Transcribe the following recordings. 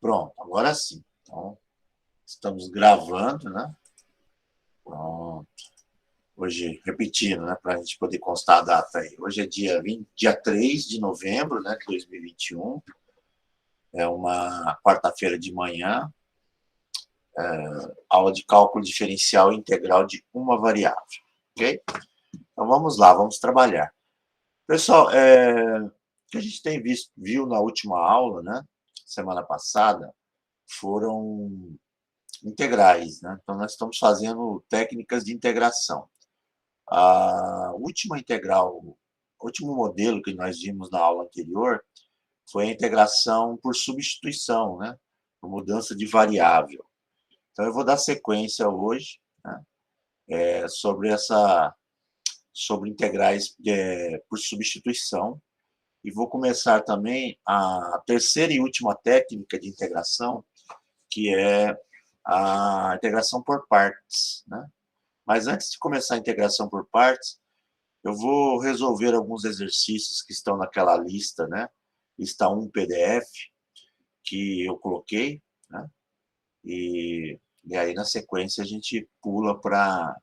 Pronto, agora sim. Então, estamos gravando, né? Pronto. Hoje, repetindo, né? Para a gente poder constar a data aí. Hoje é dia 3 de novembro, né? De 2021. É uma quarta-feira de manhã. Aula de cálculo diferencial integral de uma variável. Ok? Então, vamos lá, vamos trabalhar. Pessoal, o que a gente viu na última aula, né? Semana passada, foram integrais, né? Então, nós estamos fazendo técnicas de integração. A última integral, o último modelo que nós vimos na aula anterior foi a integração por substituição, né? Por mudança de variável. Então, eu vou dar sequência hoje, né? Sobre integrais por substituição, e vou começar também a terceira e última técnica de integração, que é a integração por partes, né? Mas antes de começar a integração por partes, eu vou resolver alguns exercícios que estão naquela lista, né? Lista 1 PDF, que eu coloquei, né? E aí, na sequência, a gente pula para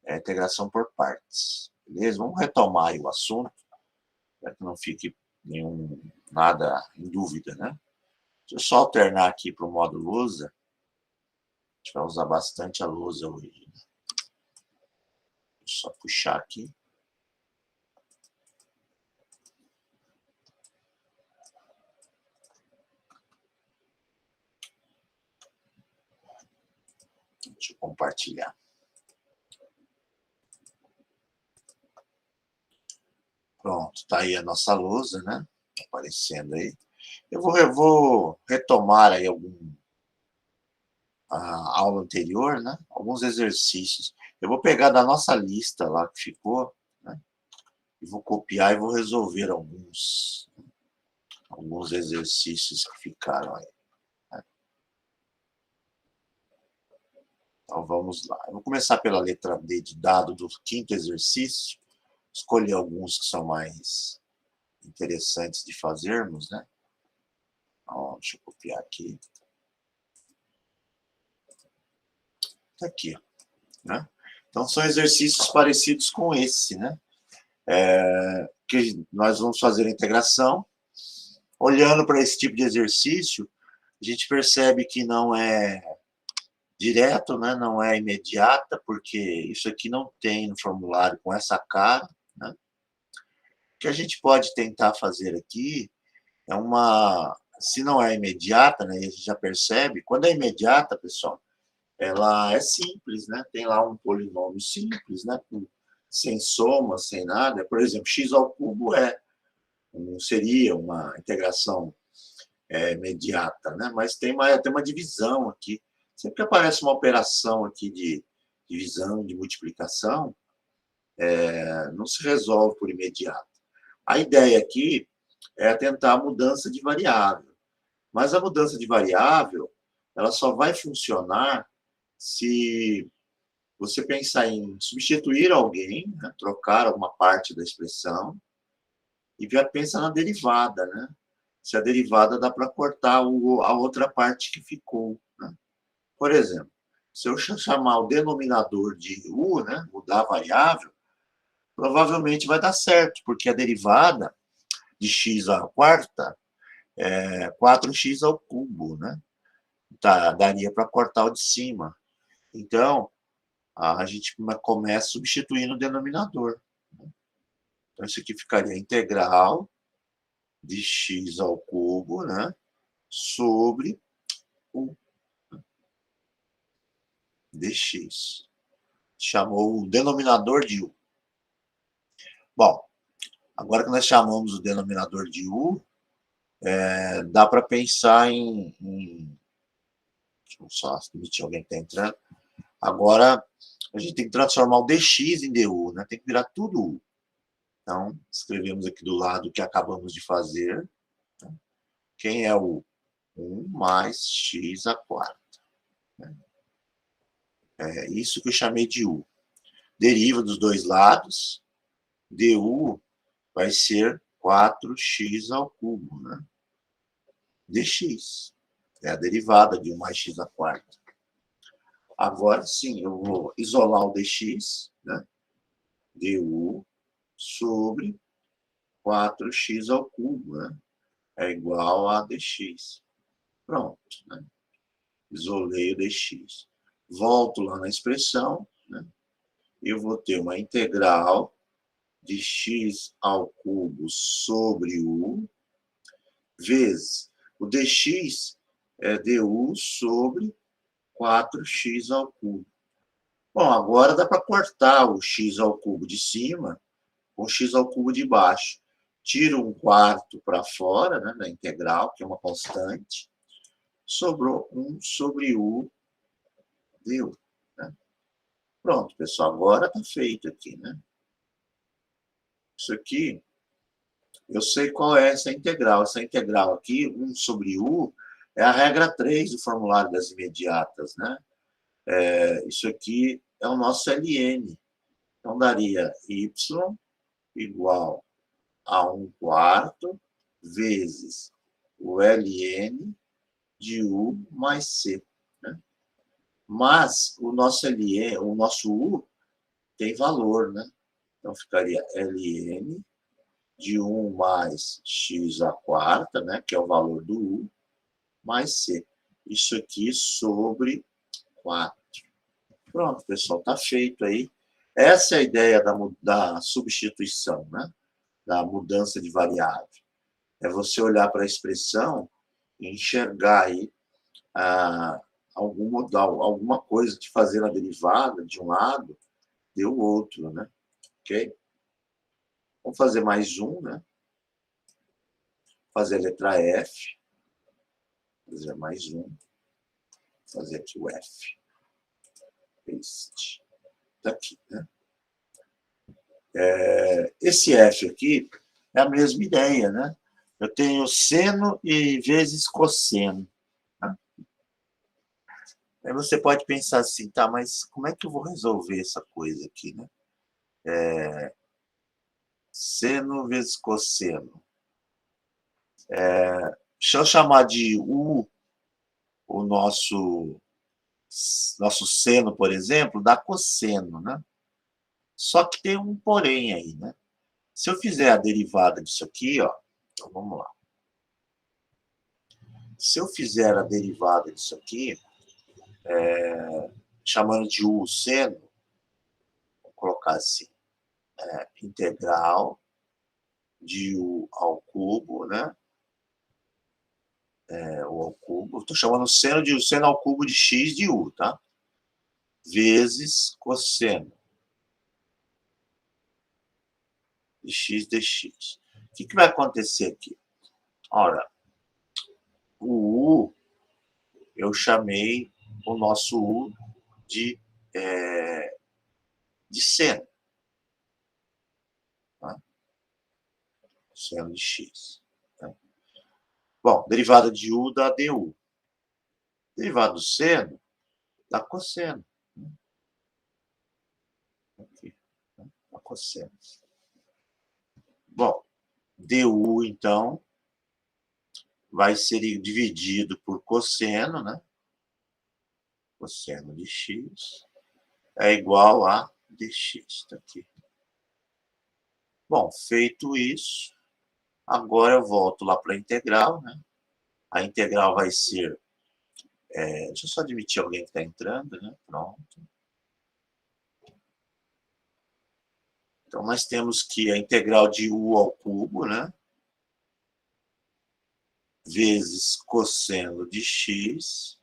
integração por partes. Beleza? Vamos retomar aí o assunto, para que não fique nada em dúvida, né? Deixa eu só alternar aqui para o modo lousa. A gente vai usar bastante a lousa hoje. Né? Só puxar aqui. Deixa eu compartilhar. Pronto, está aí a nossa lousa, né? Aparecendo aí. Eu vou retomar aí a aula anterior, né? Alguns exercícios. Eu vou pegar da nossa lista lá que ficou, né? E vou copiar e vou resolver alguns exercícios que ficaram aí. Né? Então vamos lá. Eu vou começar pela letra D de dado do quinto exercício. Escolher alguns que são mais interessantes de fazermos, né? Então, deixa eu copiar aqui. Tá aqui, né? Então são exercícios parecidos com esse, né? Que nós vamos fazer a integração. Olhando para esse tipo de exercício, a gente percebe que não é direto, né? Não é imediata, porque isso aqui não tem no formulário com essa cara. Né? O que a gente pode tentar fazer aqui é se não é imediata, né? A gente já percebe, quando é imediata, pessoal, ela é simples, né? Tem lá um polinômio simples, né? Sem soma, sem nada. Por exemplo, x ao cubo não seria uma integração imediata, né? Mas tem uma divisão aqui. Sempre que aparece uma operação aqui de divisão, de multiplicação, não se resolve por imediato. A ideia aqui é tentar a mudança de variável. Mas a mudança de variável, ela só vai funcionar se você pensar em substituir alguém, né? Trocar alguma parte da expressão, e pensa na derivada, né? Se a derivada dá para cortar a outra parte que ficou. Né? Por exemplo, se eu chamar o denominador de u, né, mudar a variável, provavelmente vai dar certo, porque a derivada de x à quarta é 4x ao cubo, né? Daria para cortar o de cima. Então, a gente começa substituindo o denominador. Né? Então, isso aqui ficaria integral de x ao cubo, né? Sobre o dx. Chamou o denominador de u. Bom, agora que nós chamamos o denominador de u, dá para pensar deixa eu só admitir alguém que está entrando. Agora, a gente tem que transformar o dx em du, né? Tem que virar tudo u. Então, escrevemos aqui do lado o que acabamos de fazer. Quem é o 1 mais x à quarta. É isso que eu chamei de u. Deriva dos dois lados. Du vai ser 4x ao cubo, né? Dx. É a derivada de 1 mais x à quarta. Agora sim, eu vou isolar o dx, né? du sobre 4x ao cubo, né? É igual a dx. Pronto, né? Isolei o dx. Volto lá na expressão, né? Eu vou ter uma integral de x ao cubo sobre u, vezes o dx é du sobre 4x ao cubo. Bom, agora dá para cortar o x ao cubo de cima com o x ao cubo de baixo. Tiro 1/4 para fora, né, da integral, que é uma constante. Sobrou 1 sobre u du. Né? Pronto, pessoal, agora está feito aqui. Né? Isso aqui, eu sei qual é essa integral. Essa integral aqui, 1 sobre u, é a regra 3 do formulário das imediatas. Né? Isso aqui é o nosso ln. Então, daria y igual a 1/4 vezes o ln de u mais c. Né? Mas o nosso ln, o nosso u tem valor, né? Então ficaria ln de 1 mais x à quarta, né? Que é o valor do u, mais c. Isso aqui sobre 4. Pronto, pessoal, está feito aí. Essa é a ideia da substituição, né? Da mudança de variável. É você olhar para a expressão e enxergar aí alguma coisa de fazer a derivada de um lado, deu outro, né? Ok? Vamos fazer mais um, né? Fazer a letra F. Fazer mais um. Fazer aqui o F. Paste. Está aqui, né? Esse F aqui é a mesma ideia, né? Eu tenho seno e vezes cosseno. Tá? Aí você pode pensar assim, tá, mas como é que eu vou resolver essa coisa aqui, né? Seno vezes cosseno. Deixa eu chamar de U o nosso seno, por exemplo, dá cosseno, né? Só que tem um porém aí, né? Se eu fizer a derivada disso aqui, ó, então vamos lá. Se eu fizer a derivada disso aqui, chamando de U seno, vou colocar assim, integral de U ao cubo, né? U ao cubo. Estou chamando seno de U, seno ao cubo de x de U, tá? Vezes cosseno de x dx. O que vai acontecer aqui? Ora, o U, eu chamei o nosso U de seno. Tá? Seno de x. Tá? Bom, derivada de U dá du. Derivada do seno dá cosseno. Aqui, né? Dá cosseno. Bom, du, então, vai ser dividido por cosseno, né? Cosseno de x é igual a dx. Está aqui. Bom, feito isso, agora eu volto lá para a integral, né? A integral vai ser... deixa eu só admitir alguém que está entrando, né? Pronto. Então, nós temos que a integral de u ao cubo, né? Vezes cosseno de x,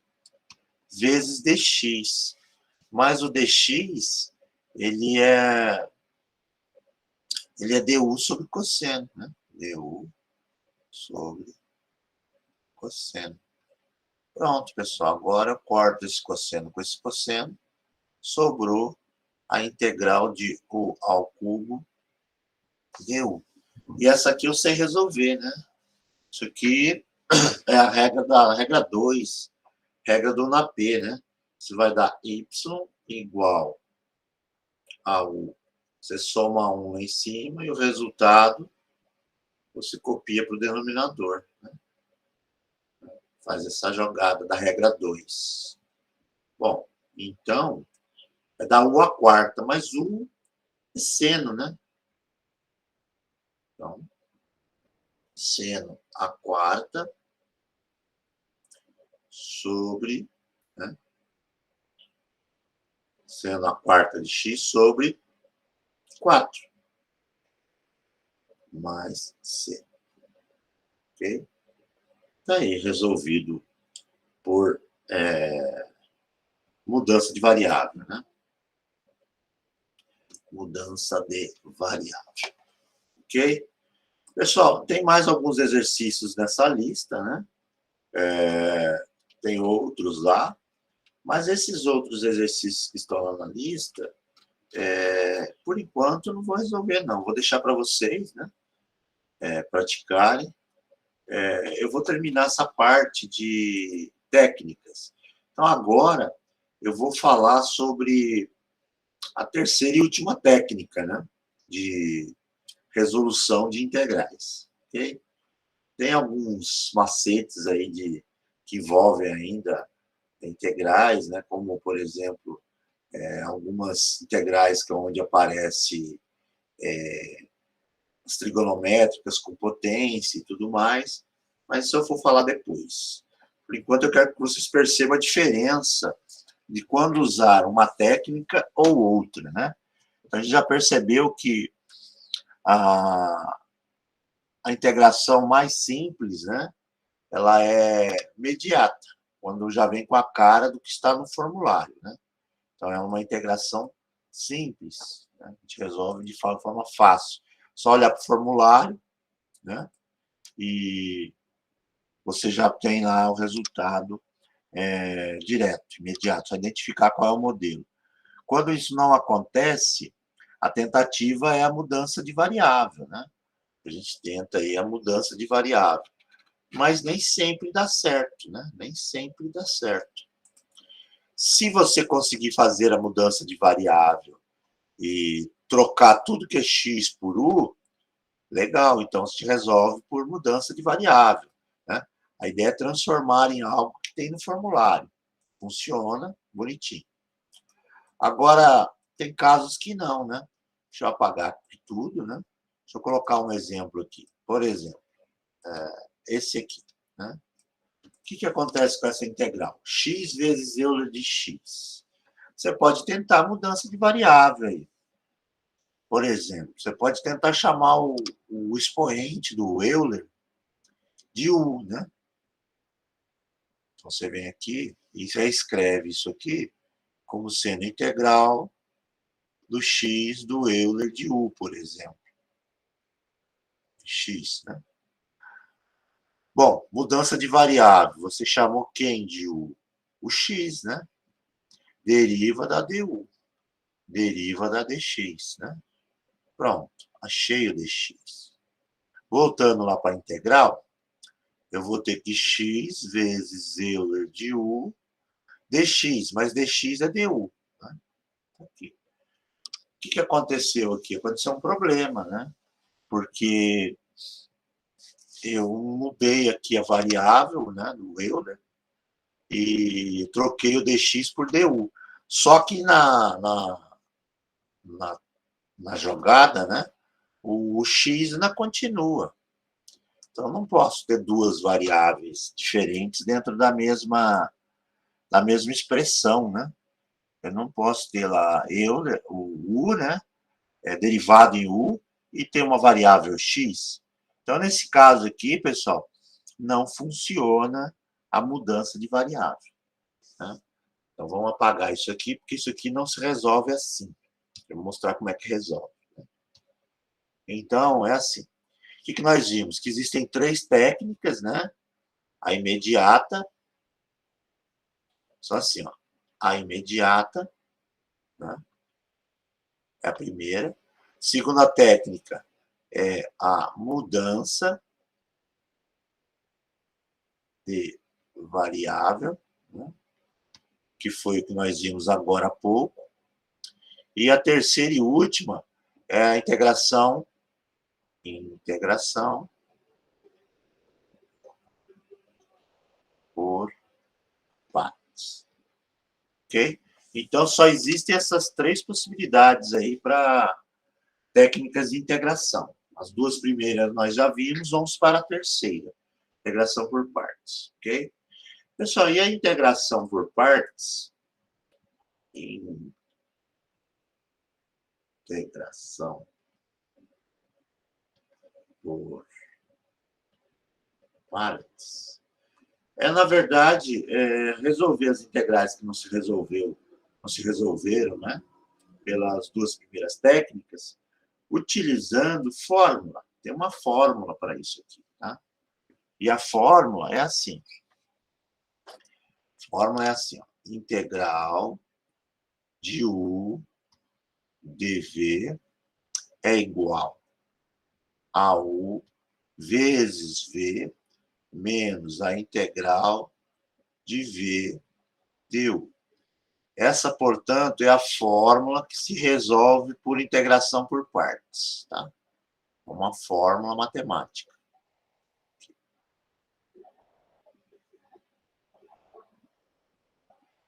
vezes dx. Mas o dx, ele é du sobre cosseno, né? Du sobre cosseno. Pronto, pessoal. Agora eu corto esse cosseno com esse cosseno. Sobrou a integral de u ao cubo du. E essa aqui eu sei resolver, né? Isso aqui é a regra 2, regra do NAP, né? Você vai dar y igual a u. Você soma 1 lá em cima e o resultado você copia para o denominador. Né? Faz essa jogada da regra 2. Bom, então, vai dar U à quarta, mas U é seno, né? Então, seno à quarta sobre, né? Seno à quarta de x sobre 4, mais c. Ok? Está aí resolvido por mudança de variável, né? Mudança de variável. Ok? Pessoal, tem mais alguns exercícios nessa lista, né? Tem outros lá, mas esses outros exercícios que estão lá na lista, por enquanto, não vou resolver, não. Vou deixar para vocês, né? Praticarem. Eu vou terminar essa parte de técnicas. Então, agora, eu vou falar sobre a terceira e última técnica, né? De resolução de integrais. Okay? Tem alguns macetes aí que envolvem ainda integrais, né? Como, por exemplo, algumas integrais que é onde aparece as trigonométricas com potência e tudo mais, mas isso eu vou falar depois. Por enquanto, eu quero que vocês percebam a diferença de quando usar uma técnica ou outra, né? Então, a gente já percebeu que a integração mais simples, né? Ela é imediata, quando já vem com a cara do que está no formulário, né? Então, é uma integração simples, né? A gente resolve de forma fácil. Só olhar para o formulário, né? E você já tem lá o resultado direto, imediato, só identificar qual é o modelo. Quando isso não acontece, a tentativa é a mudança de variável, né? A gente tenta aí a mudança de variável, mas nem sempre dá certo, né? Nem sempre dá certo. Se você conseguir fazer a mudança de variável e trocar tudo que é x por u, legal, então se resolve por mudança de variável, né? A ideia é transformar em algo que tem no formulário. Funciona, bonitinho. Agora, tem casos que não, né? Deixa eu apagar tudo, né? Deixa eu colocar um exemplo aqui. Por exemplo, esse aqui, né? O que acontece com essa integral? X vezes Euler de x. Você pode tentar mudança de variável aí. Por exemplo, você pode tentar chamar o expoente do Euler de u, né? Então, você vem aqui e já escreve isso aqui como sendo integral do x do Euler de u, por exemplo. X, né? Bom, mudança de variável. Você chamou quem de u? O x, né? Deriva da du. Deriva da dx, né? Pronto, achei o dx. Voltando lá para a integral, eu vou ter que x vezes Euler de u dx, mas dx é du. Né? Aqui. O que aconteceu aqui? Aconteceu um problema, né? Porque eu mudei aqui a variável, né, do Euler e troquei o dx por du. Só que na jogada, né, o x ainda continua. Então, não posso ter duas variáveis diferentes dentro da mesma expressão, né? Eu não posso ter lá o u, né, derivado em u, e ter uma variável x. Então, nesse caso aqui, pessoal, não funciona a mudança de variável. Né? Então, vamos apagar isso aqui, porque isso aqui não se resolve assim. Eu vou mostrar como é que resolve. Então, é assim. O que nós vimos? Que existem três técnicas, né? A imediata, só assim, ó. A imediata, né? É a primeira. Segunda técnica é a mudança de variável, né? Que foi o que nós vimos agora há pouco. E a terceira e última é a integração ok? Então, só existem essas três possibilidades aí para técnicas de integração. As duas primeiras nós já vimos, vamos para a terceira, integração por partes, ok? Pessoal, e a integração por partes? Integração por partes. Na verdade, resolver as integrais que não se resolveram, né? Pelas duas primeiras técnicas, utilizando fórmula. Tem uma fórmula para isso aqui, tá? E a fórmula é assim. A fórmula é assim, ó, integral de U dV é igual a U vezes V menos a integral de V du. Essa, portanto, é a fórmula que se resolve por integração por partes, tá? Uma fórmula matemática.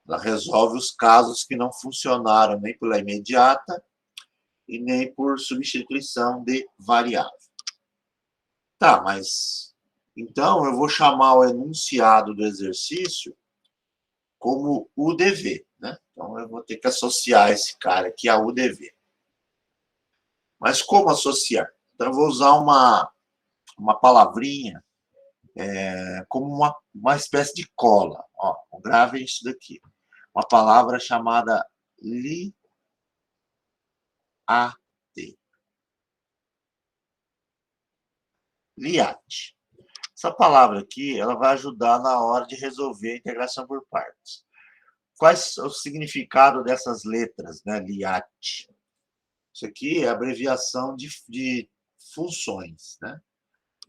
Ela resolve os casos que não funcionaram nem pela imediata e nem por substituição de variável. Tá, mas então eu vou chamar o enunciado do exercício como UDV, né? Então eu vou ter que associar esse cara aqui a UDV. Mas como associar? Então eu vou usar uma palavrinha como uma espécie de cola. Ó, gravem isso daqui. Uma palavra chamada liate. Liate. Essa palavra aqui, ela vai ajudar na hora de resolver a integração por partes. Quais é o significado dessas letras, né? Liate. Isso aqui é a abreviação de funções, né?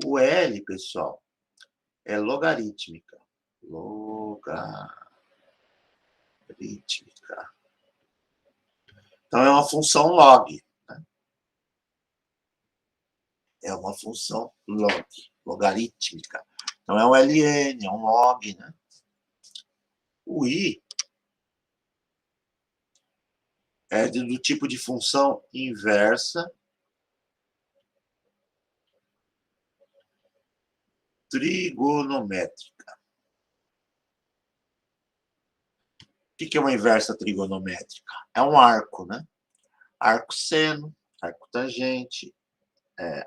O L, pessoal, é logarítmica. Logarítmica. Então, é uma função log. Né? É uma função logarítmica. Então, é um ln, é um log. Né? O I é do tipo de função inversa trigonométrica. O que é uma inversa trigonométrica? É um arco, né? Arco seno, arco tangente,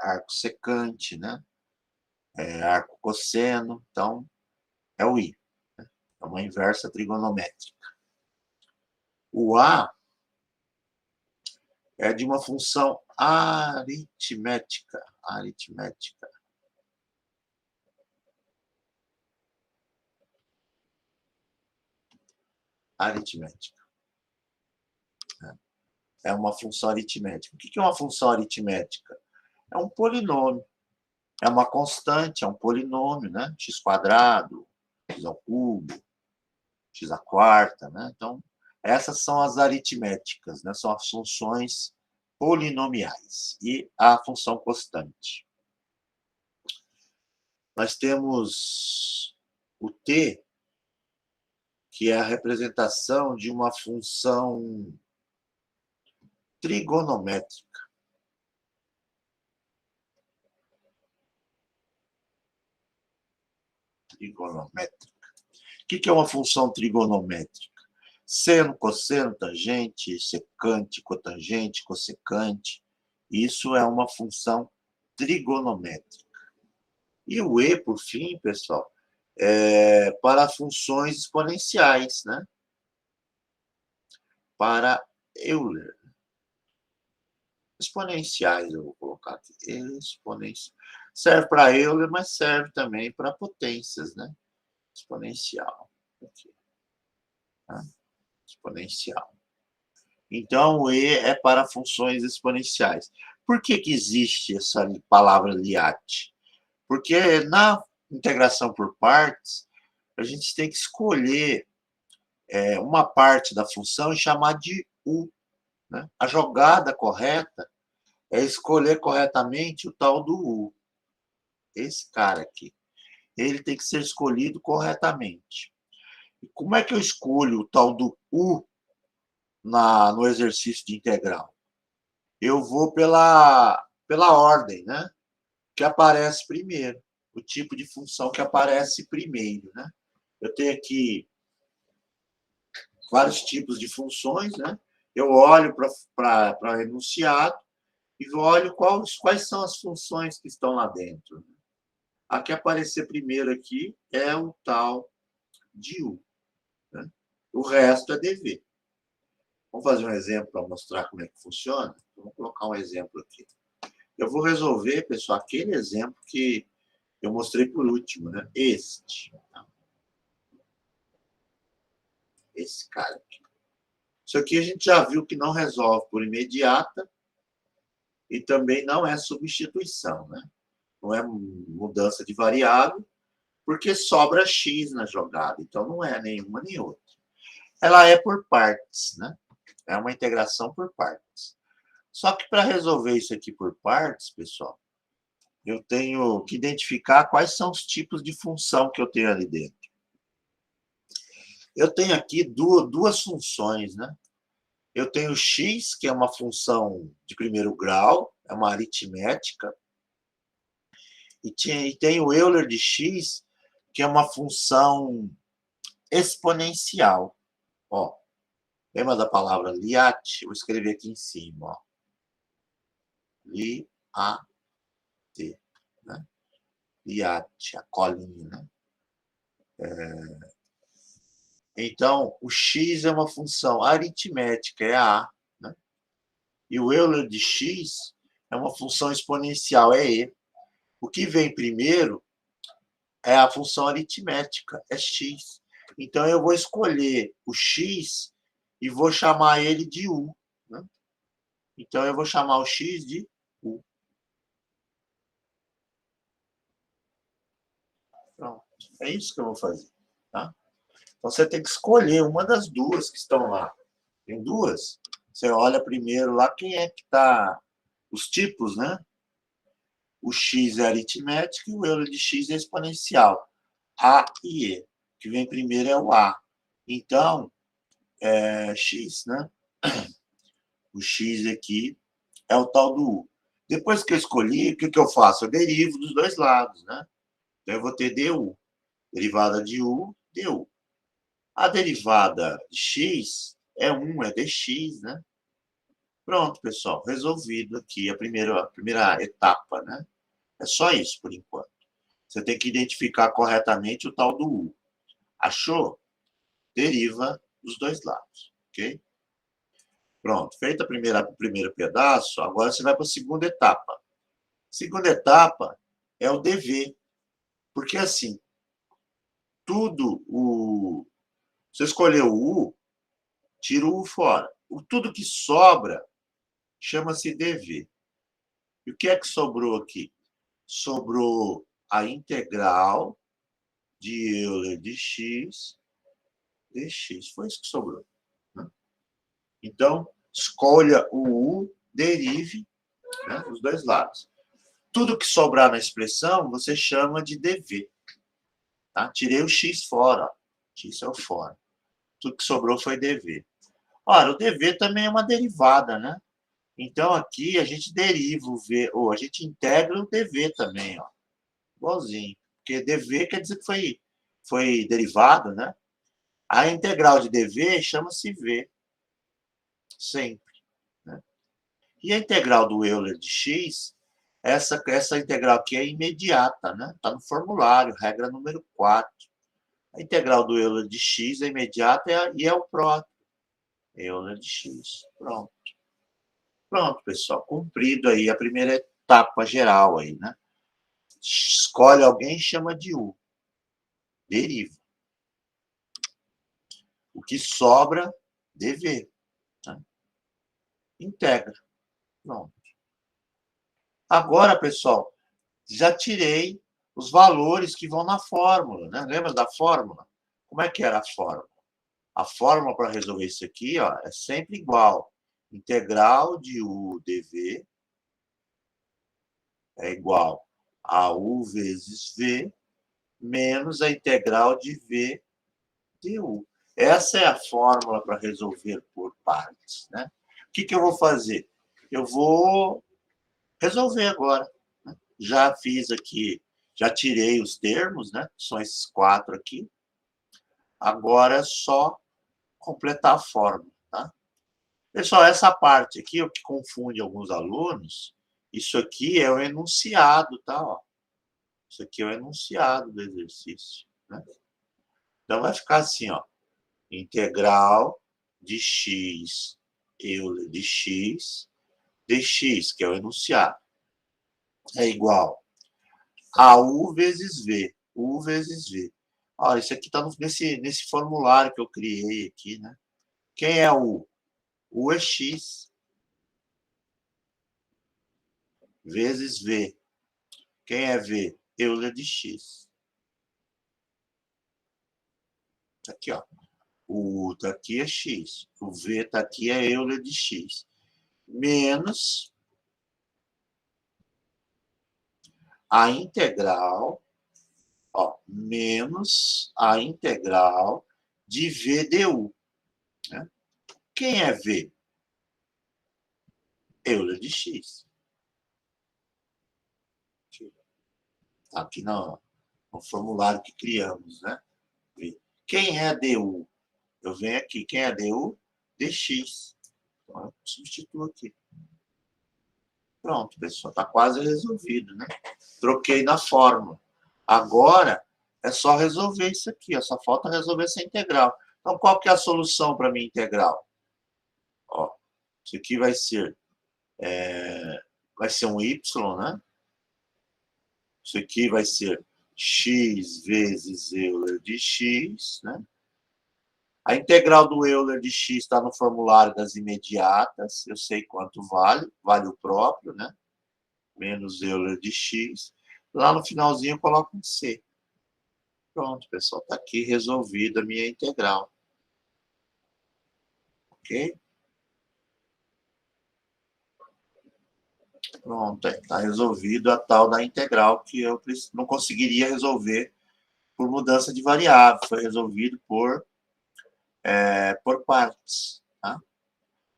arco secante, né? Arco cosseno. Então, é o I. Né? É uma inversa trigonométrica. O A é de uma função aritmética. Aritmética. Aritmética. É uma função aritmética. O que é uma função aritmética? É um polinômio. É uma constante, é um polinômio, né? X quadrado, x ao cubo, x à quarta, né? Então, essas são as aritméticas, né? São as funções polinomiais e a função constante. Nós temos o t, que é a representação de uma função trigonométrica. Trigonométrica. O que é uma função trigonométrica? Seno, cosseno, tangente, secante, cotangente, cossecante. Isso é uma função trigonométrica. E o E, por fim, pessoal, é para funções exponenciais, né? Para Euler. Exponenciais, eu vou colocar aqui. Exponenciais. Serve para Euler, mas serve também para potências, né? Exponencial. Aqui. Tá? Exponencial. Então, o E é para funções exponenciais. Por que existe essa palavra liate? Porque na integração por partes, a gente tem que escolher uma parte da função e chamar de U. Né? A jogada correta é escolher corretamente o tal do U. Esse cara aqui. Ele tem que ser escolhido corretamente. Como é que eu escolho o tal do U no exercício de integral? Eu vou pela ordem, né? Que aparece primeiro, o tipo de função que aparece primeiro, né? Eu tenho aqui vários tipos de funções, né? Eu olho para o enunciado e olho quais são as funções que estão lá dentro. A que aparecer primeiro aqui é o tal de U. Né? O resto é dever. Vamos fazer um exemplo para mostrar como é que funciona? Vamos colocar um exemplo aqui. Eu vou resolver, pessoal, aquele exemplo que eu mostrei por último, né? Esse cara aqui. Isso aqui a gente já viu que não resolve por imediata e também não é substituição, né? Não é mudança de variável, porque sobra x na jogada. Então, não é nenhuma nem outra. Ela é por partes, né? É uma integração por partes. Só que para resolver isso aqui por partes, pessoal, eu tenho que identificar quais são os tipos de função que eu tenho ali dentro. Eu tenho aqui duas funções, né? Eu tenho x, que é uma função de primeiro grau, é uma aritmética, e tem o Euler de x, que é uma função exponencial. Ó, lembra da palavra Liat? Vou escrever aqui em cima. Ó. Liat, né? Liat, a colinha. Né? Então, o x é uma função aritmética, é a. Né? E o Euler de x é uma função exponencial, é e. O que vem primeiro é a função aritmética, é x. Então, eu vou escolher o x e vou chamar ele de u. Né? Então, eu vou chamar o x de u. Pronto. É isso que eu vou fazer. Tá? Então, você tem que escolher uma das duas que estão lá. Tem duas. Você olha primeiro lá quem é que está... Os tipos, né? O x é aritmético e o Euler de x é exponencial. A e E. O que vem primeiro é o A. Então, x, né? O x aqui é o tal do U. Depois que eu escolhi, o que eu faço? Eu derivo dos dois lados, né? Então, eu vou ter du. Derivada de U, du. A derivada de x é 1, é dx, né? Pronto, pessoal. Resolvido aqui a primeira etapa, né? É só isso, por enquanto. Você tem que identificar corretamente o tal do U. Achou? Deriva dos dois lados, ok? Pronto, feito o primeiro pedaço, agora você vai para a segunda etapa. Segunda etapa é o dever, porque assim, você escolheu o U, tira o U fora. Tudo que sobra chama-se dever. E o que é que sobrou aqui? Sobrou a integral de Euler de x dx. Foi isso que sobrou. Né? Então, escolha o U, derive, né, os dois lados. Tudo que sobrar na expressão, você chama de dv. Tá? Tirei o x fora. Ó. X é o fora. Tudo que sobrou foi dv. Ora, o dv também é uma derivada, né? Então, aqui a gente deriva o v, ou a gente integra o dv também, ó. Igualzinho. Porque dv quer dizer que foi derivado, né? A integral de dv chama-se v. Sempre. Né? E a integral do Euler de x, essa integral aqui é imediata, né? Está no formulário, regra número 4. A integral do Euler de x é imediata e é o próprio. Euler de x. Pronto. Pronto, pessoal. Cumprido aí a primeira etapa geral aí, né? Escolhe alguém e chama de U. Deriva. O que sobra, dv. Né? Integra. Pronto. Agora, pessoal, já tirei os valores que vão na fórmula, né? Lembra da fórmula? Como é que era a fórmula? A fórmula para resolver isso aqui, ó, é sempre igual. Integral de U dv é igual a U vezes V menos a integral de V du. Essa é a fórmula para resolver por partes, né? O que eu vou fazer? Eu vou resolver agora. Né? Já fiz aqui, já tirei os termos, né? São esses 4 aqui. Agora é só completar a fórmula, tá? Pessoal, essa parte aqui, o que confunde alguns alunos, isso aqui é o enunciado, tá? Ó. Isso aqui é o enunciado do exercício, né? Então, vai ficar assim, ó. Integral de x, Euler de x, dx, que é o enunciado, é igual a u vezes v. U vezes v. Olha, isso aqui está nesse formulário que eu criei aqui, né? Quem é u? U é x vezes v. Quem é v? Euler de x. Aqui, ó. O U tá aqui é x. O v tá aqui é Euler de x. Menos a integral, ó, menos a integral de v du. Né? Quem é v? Euler de x. Aqui no formulário que criamos, né? Quem é du? Eu venho aqui. Quem é du? Dx. Então, eu substituo aqui. Pronto, pessoal. Está quase resolvido, né? Troquei na fórmula. Agora, é só resolver isso aqui. Ó, só falta resolver essa integral. Então, qual que é a solução para a minha integral? Ó, isso aqui vai ser um y, né? Isso aqui vai ser x vezes Euler de x, né? A integral do Euler de x está no formulário das imediatas. Eu sei quanto vale. Vale o próprio, né? Menos Euler de x. Lá no finalzinho eu coloco um c. Pronto, pessoal. Está aqui resolvida a minha integral. Ok? Pronto. Está resolvido a tal da integral que eu não conseguiria resolver por mudança de variável. Foi resolvido por partes. Tá?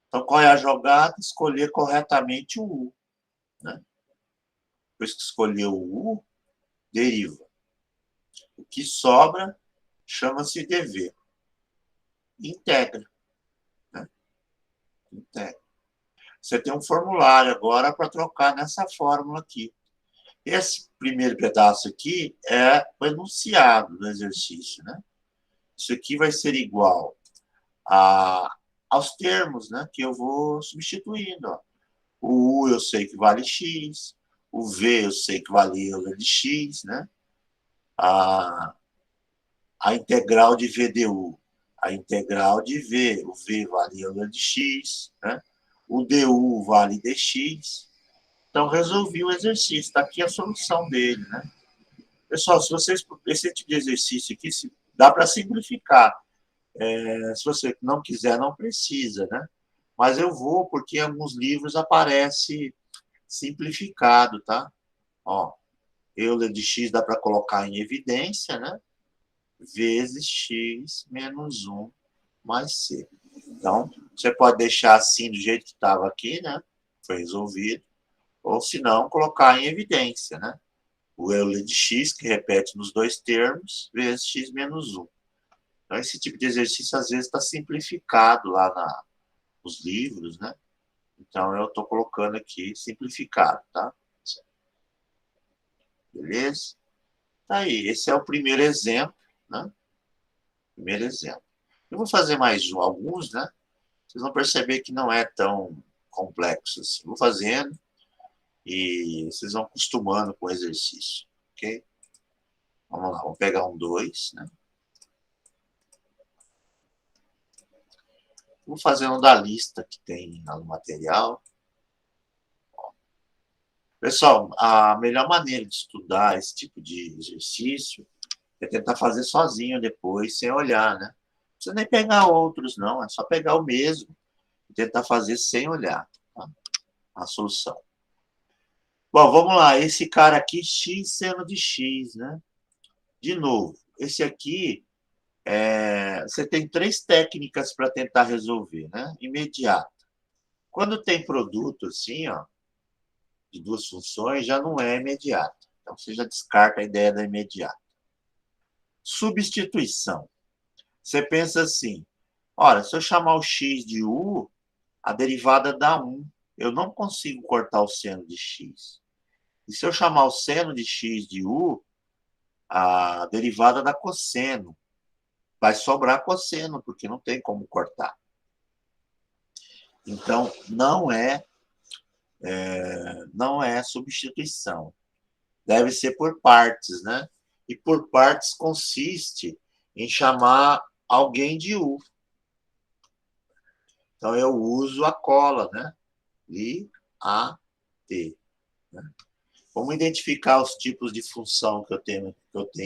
Então, qual é a jogada? Escolher corretamente o U. Né? Depois que escolheu o U, deriva. O que sobra chama-se dv. Integra. Né? Integra. Você tem um formulário agora para trocar nessa fórmula aqui. Esse primeiro pedaço aqui é o enunciado do exercício. Né? Isso aqui vai ser igual aos termos, né, que eu vou substituindo. Ó. O U eu sei que vale x, o V eu sei que vale Euler de x, né? A integral de V du, a integral de V, o V vale Euler de x, né? O du vale dx. Então, resolvi o exercício, está aqui a solução dele, né? Pessoal, se vocês, esse tipo de exercício aqui, dá para simplificar. Se você não quiser, não precisa, né? Mas eu vou, porque em alguns livros aparece simplificado, tá? Ó, Euler de x dá para colocar em evidência, né? Vezes x menos 1 mais c. Então, você pode deixar assim, do jeito que estava aqui, né? Foi resolvido. Ou, se não, colocar em evidência, né? O Euler de x, que repete nos dois termos, vezes x menos 1. Então, esse tipo de exercício, às vezes, está simplificado lá nos livros, né? Então, eu estou colocando aqui simplificado, tá? Beleza? Tá aí, esse é o primeiro exemplo, né? Primeiro exemplo. Eu vou fazer mais alguns, né? Vocês vão perceber que não é tão complexo assim. Vou fazendo e vocês vão acostumando com o exercício, ok? Vamos lá, vamos pegar um 2, né? Vou fazer um da lista que tem no material. Pessoal, a melhor maneira de estudar esse tipo de exercício é tentar fazer sozinho depois, sem olhar, né? Não precisa nem pegar outros, não. É só pegar o mesmo e tentar fazer sem olhar, tá? A solução. Bom, vamos lá. Esse cara aqui, x seno de x, né? De novo, esse aqui Você tem 3 técnicas para tentar resolver, né? Imediata. Quando tem produto assim, ó, de 2 funções, já não é imediata. Então, você já descarta a ideia da imediata. Substituição. Você pensa assim, olha, se eu chamar o x de u, a derivada dá 1. Eu não consigo cortar o seno de x. E se eu chamar o seno de x de u, a derivada dá cosseno. Vai sobrar cosseno, porque não tem como cortar. Então, não é substituição. Deve ser por partes, né? E por partes consiste em chamar alguém de u. Então, eu uso a cola, né? I, A, T. Né? Vamos identificar os tipos de função que eu tenho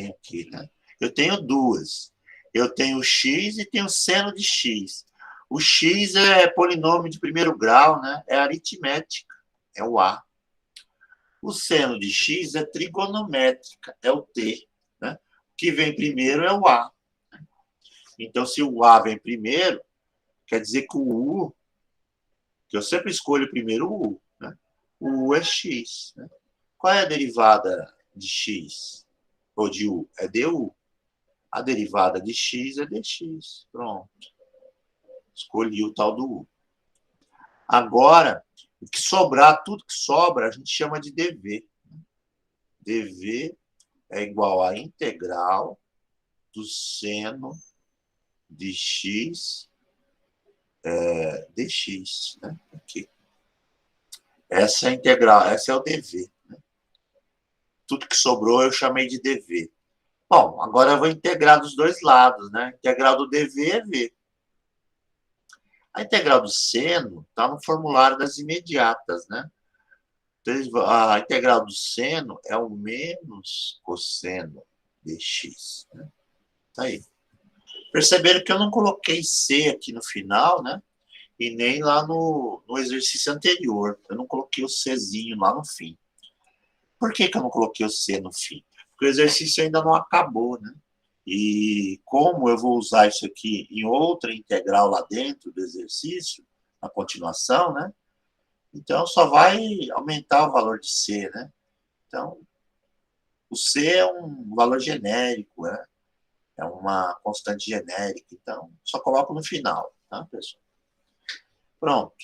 aqui, né? Eu tenho 2. Eu tenho o x e tenho o seno de x. O x é polinômio de primeiro grau, né? É aritmética, é o A. O seno de x é trigonométrica, é o T. Né? O que vem primeiro é o A. Então, se o A vem primeiro, quer dizer que o U, que eu sempre escolho primeiro o U, né? O U é x. Né? Qual é a derivada de x? Ou de u? É du. A derivada de x é dx. Pronto. Escolhi o tal do u. Agora, o que sobrar, tudo que sobra, a gente chama de dv. dv é igual a integral do seno de x dx. Né? Aqui. Essa é a integral, essa é o dv. Né? Tudo que sobrou eu chamei de dv. Bom, agora eu vou integrar dos dois lados. Né? A integral do dv é v. A integral do seno está no formulário das imediatas, né? Então, a integral do seno é o menos cosseno de x. Né? Tá aí. Perceberam que eu não coloquei C aqui no final, né? E nem lá no exercício anterior. Eu não coloquei o Czinho lá no fim. Por que eu não coloquei o C no fim? Porque o exercício ainda não acabou, né? E como eu vou usar isso aqui em outra integral lá dentro do exercício, na continuação, né? Então, só vai aumentar o valor de C, né? Então, o C é um valor genérico, né? É uma constante genérica. Então, só coloco no final, tá, pessoal? Pronto.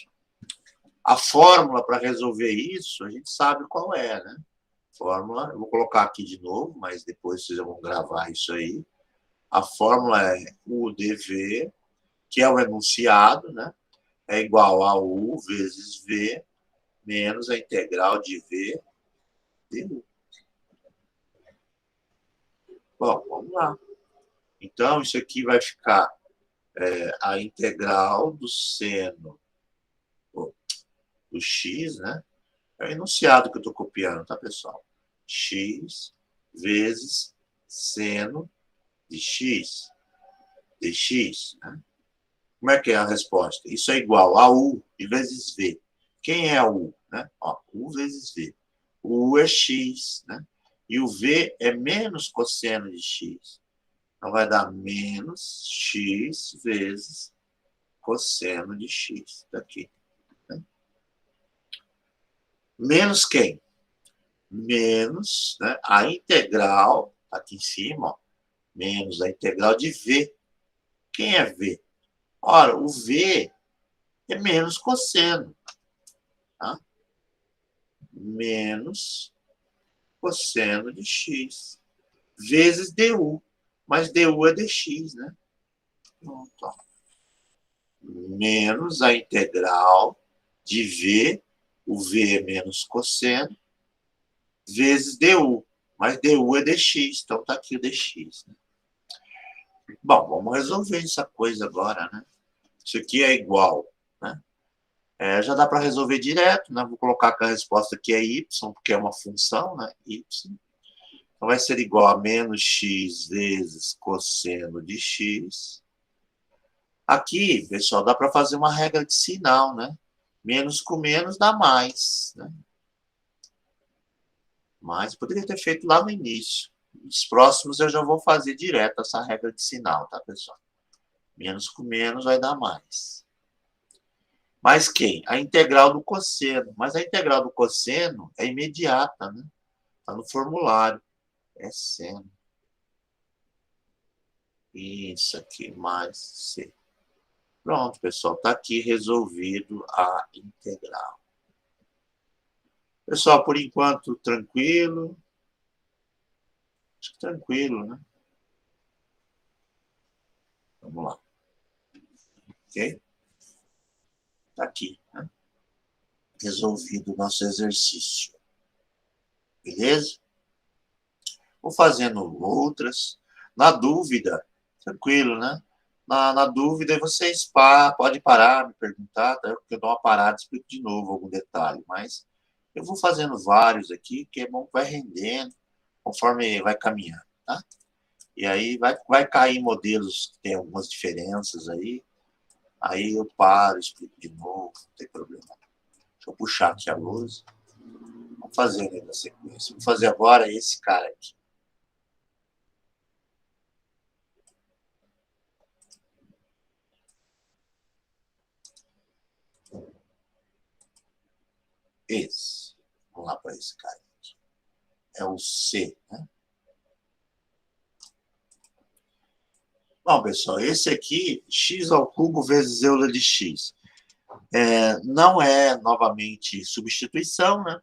A fórmula para resolver isso, a gente sabe qual é, né? Fórmula, eu vou colocar aqui de novo, mas depois vocês vão gravar isso aí. A fórmula é UdV, que é o enunciado, né? É igual a U vezes V menos a integral de V de U. Bom, vamos lá. Então, isso aqui vai ficar a integral do seno do x, né? É o enunciado que eu estou copiando, tá, pessoal? X vezes seno de x dx. Né? Como é que é a resposta? Isso é igual a U vezes V. Quem é a U? Né? Ó, U vezes V. O U é x, né? E o V é menos cosseno de x. Então, vai dar menos x vezes cosseno de x. Daqui. Né? Menos quem? Menos, né, a integral, aqui em cima, ó, menos a integral de V. Quem é V? Ora, o V é menos cosseno. Tá? Menos cosseno de x. Vezes du. Mas du é dx, né? Pronto, ó. Menos a integral de V. O V é menos cosseno. Vezes du. Mas du é dx. Então, tá aqui o dx. Né? Bom, vamos resolver essa coisa agora, né? Isso aqui é igual, né? Já dá para resolver direto, né? Vou colocar que a resposta aqui é y, porque é uma função, né? Y. Então, vai ser igual a menos x vezes cosseno de x. Aqui, pessoal, dá para fazer uma regra de sinal, né? Menos com menos dá mais, né? Mas poderia ter feito lá no início. Nos próximos eu já vou fazer direto essa regra de sinal, tá, pessoal? Menos com menos vai dar mais. Mas quem? A integral do cosseno. Mas a integral do cosseno é imediata, né? Está no formulário. É seno. Isso aqui, mais C. Pronto, pessoal. Está aqui resolvido a integral. Pessoal, por enquanto, tranquilo. Acho que tranquilo, né? Vamos lá. Ok? Está aqui, né? Resolvido o nosso exercício. Beleza? Vou fazendo outras. Na dúvida, tranquilo, né? Na dúvida, vocês pode parar, me perguntar, tá? Porque eu dou uma parada e explico de novo algum detalhe. Mas eu vou fazendo vários aqui, que é bom que vai rendendo conforme vai caminhando, tá? E aí vai cair modelos que tem algumas diferenças aí. Aí eu paro, explico de novo, não tem problema. Deixa eu puxar aqui a luz. Vamos fazer aí na sequência. Vou fazer agora esse cara aqui. Esse. Vamos lá para esse cara aqui. É o C, né? Bom, pessoal, esse aqui, x ao cubo vezes Euler de x. Não é, novamente, substituição, né?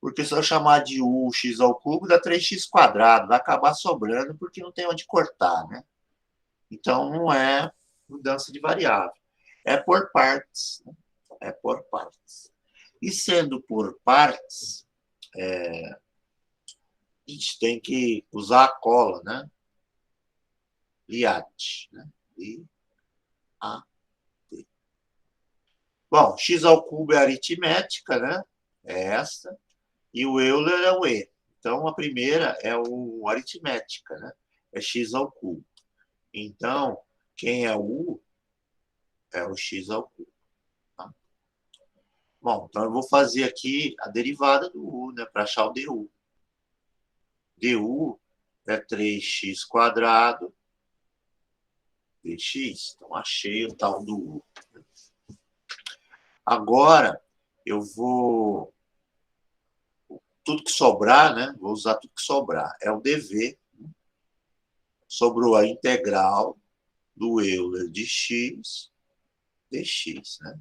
Porque se eu chamar de u x ao cubo, dá 3x quadrado. Vai acabar sobrando porque não tem onde cortar, né? Então, não é mudança de variável. É por partes. Né? É por partes. E sendo por partes, a gente tem que usar a cola, né? Liat, né? Liat. Bom, x ao cubo é aritmética, né? É essa. E o Euler é o E. Então, a primeira é o aritmética, né? É x ao cubo. Então, quem é o U é o x ao cubo. Tá? Bom, então eu vou fazer aqui a derivada do U, né? Para achar o du. Du é 3x quadrado dx. Então, achei o tal do U. Agora, eu vou... Tudo que sobrar, né? Vou usar tudo que sobrar. É o dv. Sobrou a integral do Euler de x dx, né?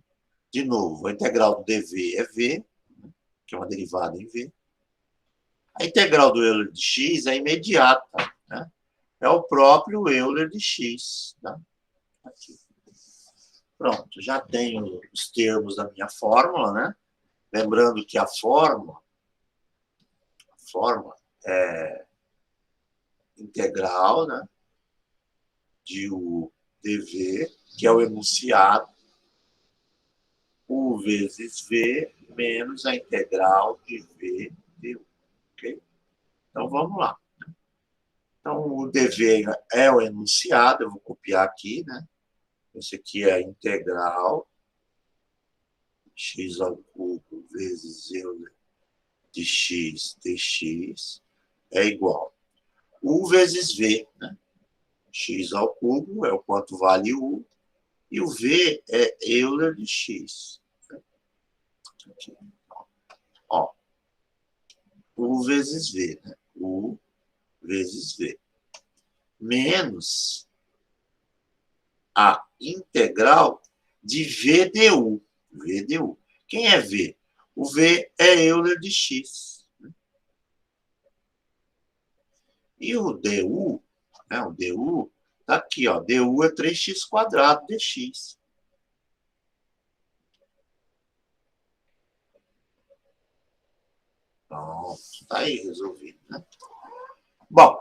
De novo, a integral do dv é v, que é uma derivada em v. A integral do Euler de x é imediata, né? É o próprio Euler de x. Tá? Aqui. Pronto, já tenho os termos da minha fórmula, né? Lembrando que a fórmula é integral, né? De u dv, que é o enunciado, u vezes v menos a integral de v du. Ok? Então, vamos lá. Então, o dv é o enunciado, eu vou copiar aqui, né? Esse aqui é a integral x ao cubo vezes Euler de x dx é igual u vezes v, né? X ao cubo é o quanto vale u, e o v é Euler de x. Aqui. Ó, u vezes v, né? U vezes v. Menos a integral de v du. V du. Quem é v? O v é Euler de x. E o du, né? O du, tá aqui, ó. Du é 3x quadrado dx. Pronto, tá aí resolvido, né? Bom,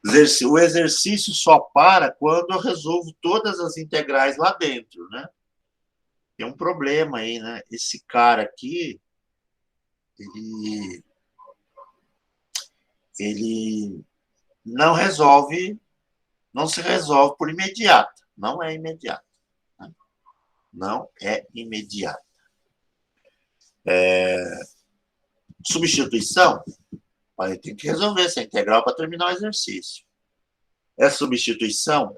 o exercício só para quando eu resolvo todas as integrais lá dentro, né? Tem um problema aí, né? Esse cara aqui, ele não resolve, não se resolve por imediato. Não é imediato. Né? Não é imediato. Substituição, Mas tem que resolver essa integral para terminar o exercício. É substituição?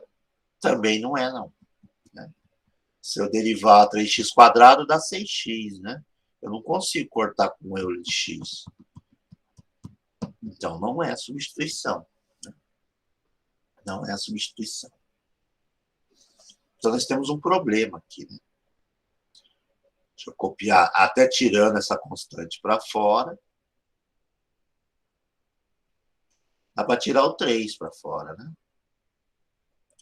Também não é, não. Né? Se eu derivar 3x² dá 6x, né? Eu não consigo cortar com o Euler de x. Então, não é substituição. Né? Não é substituição. Então, nós temos um problema aqui. Né? Deixa eu copiar, até tirando essa constante para fora. Dá para tirar o 3 para fora, né?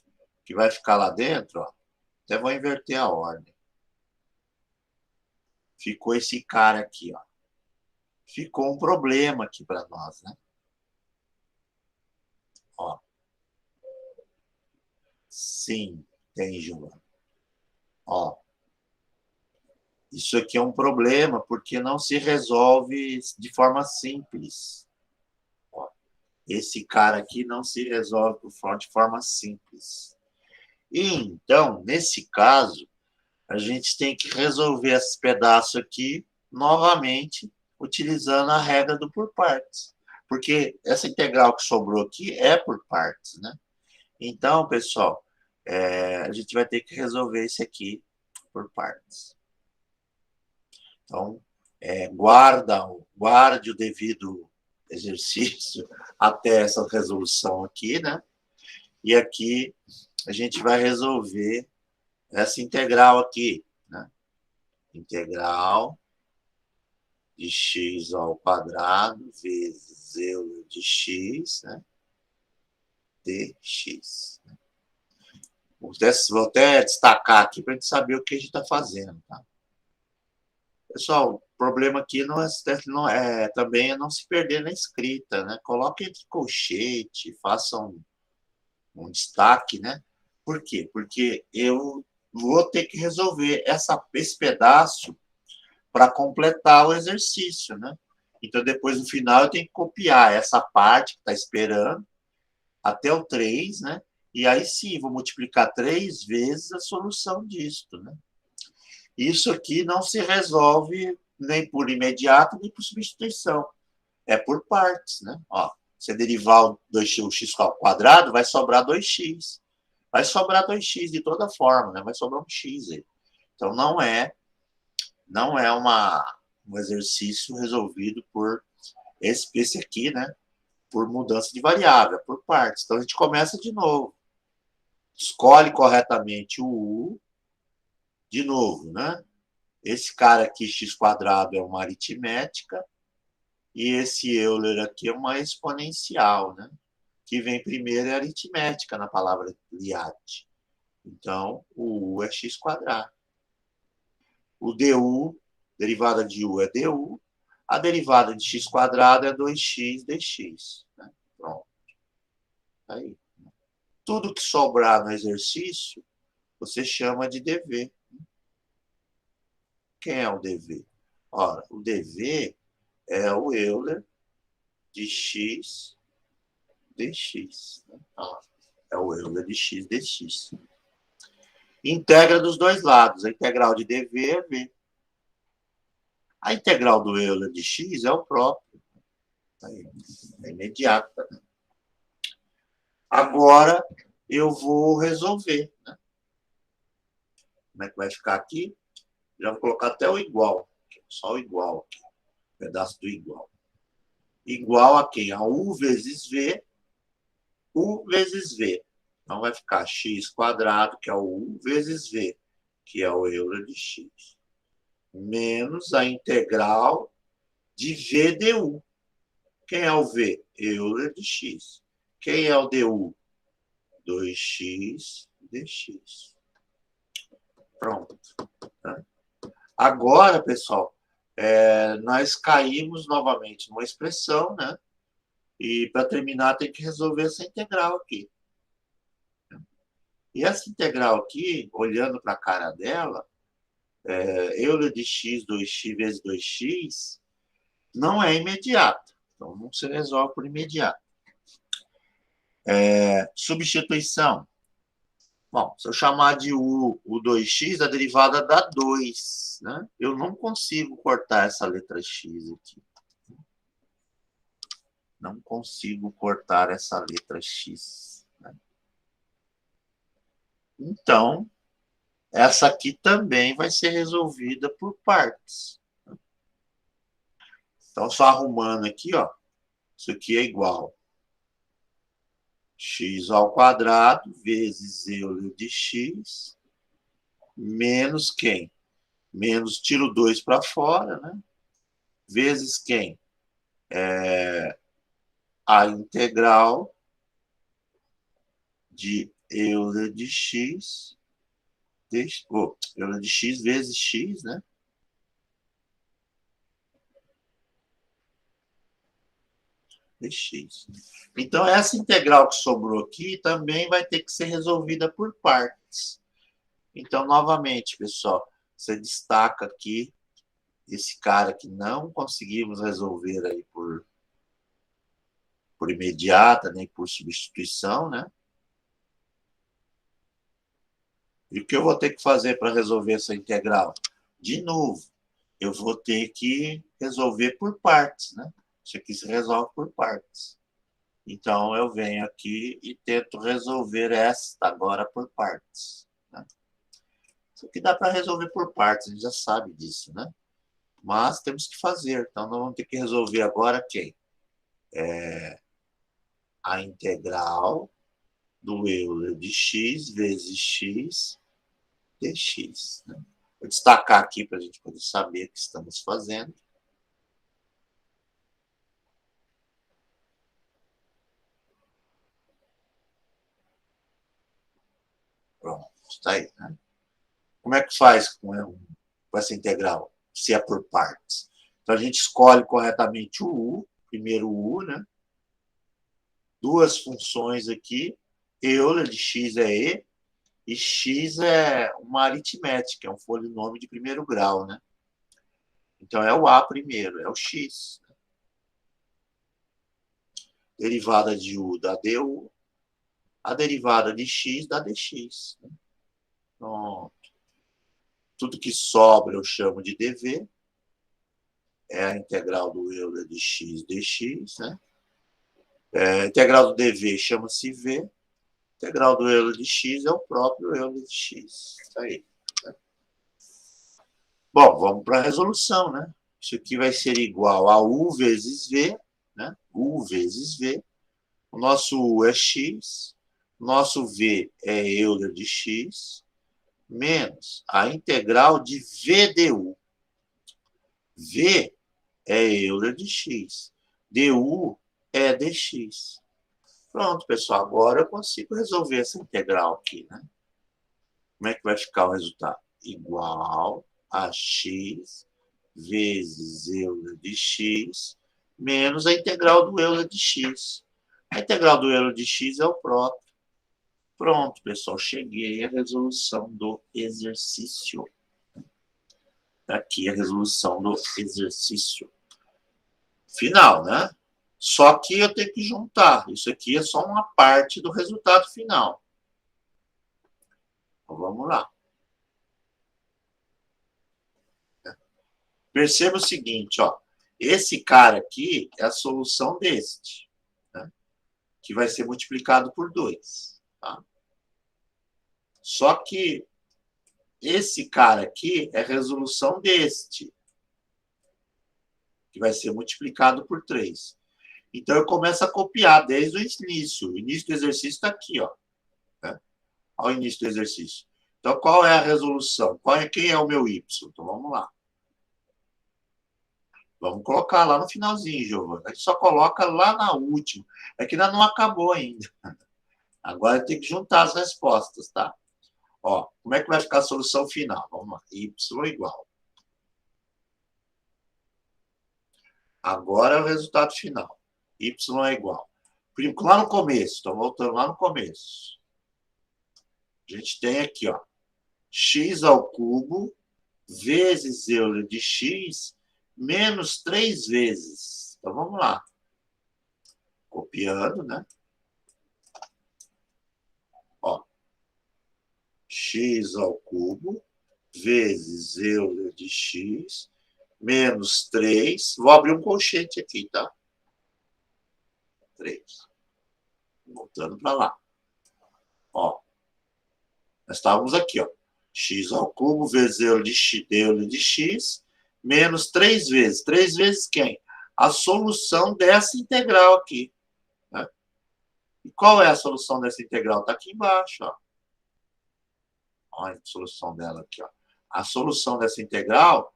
O que vai ficar lá dentro, ó. Até vou inverter a ordem. Ficou esse cara aqui, ó. Ficou um problema aqui para nós, né? Ó. Sim, tem, João. Ó. Isso aqui é um problema porque não se resolve de forma simples. Ó. Esse cara aqui não se resolve de forma simples. E, então, nesse caso, a gente tem que resolver esse pedaço aqui novamente, utilizando a regra do por partes. Porque essa integral que sobrou aqui é por partes, né? Então, pessoal, a gente vai ter que resolver esse aqui por partes. Então, guarde o devido exercício até essa resolução aqui, né? E aqui a gente vai resolver essa integral aqui, né? Integral de x ao quadrado vezes Euler de x, né? Dx. Vou até destacar aqui para a gente saber o que a gente está fazendo, tá? Pessoal, o problema aqui também é não se perder na escrita, né? Coloque entre colchete, faça um destaque, né? Por quê? Porque eu vou ter que resolver esse pedaço para completar o exercício, né? Então, depois, no final, eu tenho que copiar essa parte que está esperando até o 3, né? E aí sim, vou multiplicar 3 vezes a solução disto, né? Isso aqui não se resolve nem por imediato, nem por substituição. É por partes, né? Ó, se derivar o x ao quadrado, vai sobrar 2x. Vai sobrar 2x de toda forma, né? Vai sobrar um x aí. Então, não é um exercício resolvido por esse aqui, né? Por mudança de variável, por partes. Então, a gente começa de novo. Escolhe corretamente o U. De novo, né? Esse cara aqui, x² é uma aritmética. E esse Euler aqui é uma exponencial, né? Que vem primeiro é aritmética na palavra Liat. Então, o U é x². O du, derivada de U é du. A derivada de x² é 2x dx. Né? Pronto. Aí. Tudo que sobrar no exercício, você chama de dv. Quem é o dv? Ora, o dv é o Euler de x dx. É o Euler de x dx. Integra dos dois lados. A integral de dv é v. A integral do Euler de x é o próprio. É imediata. Agora, eu vou resolver. Né? Como é que vai ficar aqui? Já vou colocar até o igual. Só o igual aqui. Um pedaço do igual. Igual a quem? A U vezes V. U vezes V. Então, vai ficar x², que é o U, vezes V, que é o Euler de x. Menos a integral de V du. Quem é o V? Euler de x. Quem é o du? 2x dx. Pronto. Agora, pessoal, nós caímos novamente numa expressão, né? E para terminar, tem que resolver essa integral aqui. E essa integral aqui, olhando para a cara dela, Euler de x, 2x vezes 2x, não é imediata. Então, não se resolve por imediato. Substituição. Bom, se eu chamar de U, o 2x, a derivada dá 2. Né? Eu não consigo cortar essa letra x aqui. Não consigo cortar essa letra X. Né? Então, essa aqui também vai ser resolvida por partes. Então, só arrumando aqui, ó, isso aqui é igual x ao quadrado vezes Euler de x menos quem? Menos, tiro 2 para fora, né? Vezes quem? A integral de Euler de x, Euler de x vezes x, né? Dx. Então, essa integral que sobrou aqui também vai ter que ser resolvida por partes. Então, novamente, pessoal, você destaca aqui esse cara que não conseguimos resolver aí por imediata, nem por substituição, né? E o que eu vou ter que fazer para resolver essa integral? De novo, eu vou ter que resolver por partes, né? Isso aqui se resolve por partes. Então, eu venho aqui e tento resolver esta agora por partes. Né? Isso aqui dá para resolver por partes, a gente já sabe disso, né? Mas temos que fazer. Então, nós vamos ter que resolver agora quem? A integral do Euler de x vezes x dx. Né? Vou destacar aqui para a gente poder saber o que estamos fazendo. Pronto, está aí. Né? Como é que faz com essa integral, se é por partes? Então, a gente escolhe corretamente o U, primeiro o U, né? Duas funções aqui, Euler de x é E, e x é uma aritmética, é um polinômio de primeiro grau, né? Então, é o A primeiro, é o x. Derivada de U dá du, a derivada de x dá dx. Né? Pronto. Tudo que sobra eu chamo de dv, é a integral do Euler de x dx, né? A integral do dv chama-se v, a integral do Euler de x é o próprio Euler de x. Isso aí. Né? Bom, vamos para a resolução, né? Isso aqui vai ser igual a u vezes v, né? U vezes v. O nosso u é x, o nosso v é Euler de x, menos a integral de v du. V é Euler de x, du é dx. Pronto, pessoal, agora eu consigo resolver essa integral aqui, né? Como é que vai ficar o resultado? Igual a x vezes Euler de x menos a integral do Euler de x. A integral do Euler de x é o próprio. Pronto, pessoal, cheguei à resolução do exercício. Aqui a resolução do exercício final, né? Só que eu tenho que juntar. Isso aqui é só uma parte do resultado final. Então, vamos lá. Perceba o seguinte, ó. Esse cara aqui é a solução deste, né? Que vai ser multiplicado por 2. Tá? Só que esse cara aqui é a resolução deste, que vai ser multiplicado por 3. Então, eu começo a copiar desde o início. O início do exercício está aqui, ó. Né? Ao início do exercício. Então, qual é a resolução? Quem é o meu y? Então, vamos lá. Vamos colocar lá no finalzinho, Giovana. A gente só coloca lá na última. É que ainda não acabou ainda. Agora tem que juntar as respostas, tá? Ó, como é que vai ficar a solução final? Vamos lá. Y igual. Agora é o resultado final. Y é igual. Lá no começo, estou voltando lá no começo. A gente tem aqui, ó, x ao cubo vezes Euler de x menos 3 vezes. Então, vamos lá. Copiando, né? Ó, x ao cubo vezes Euler de x menos 3. Vou abrir um colchete aqui, tá? 3. Voltando para lá. Ó, nós estávamos aqui, ó. X ao cubo vezes Euler de x, menos 3 vezes. 3 vezes quem? A solução dessa integral aqui. Né? E qual é a solução dessa integral? Está aqui embaixo, ó. Olha a solução dela aqui, ó. A solução dessa integral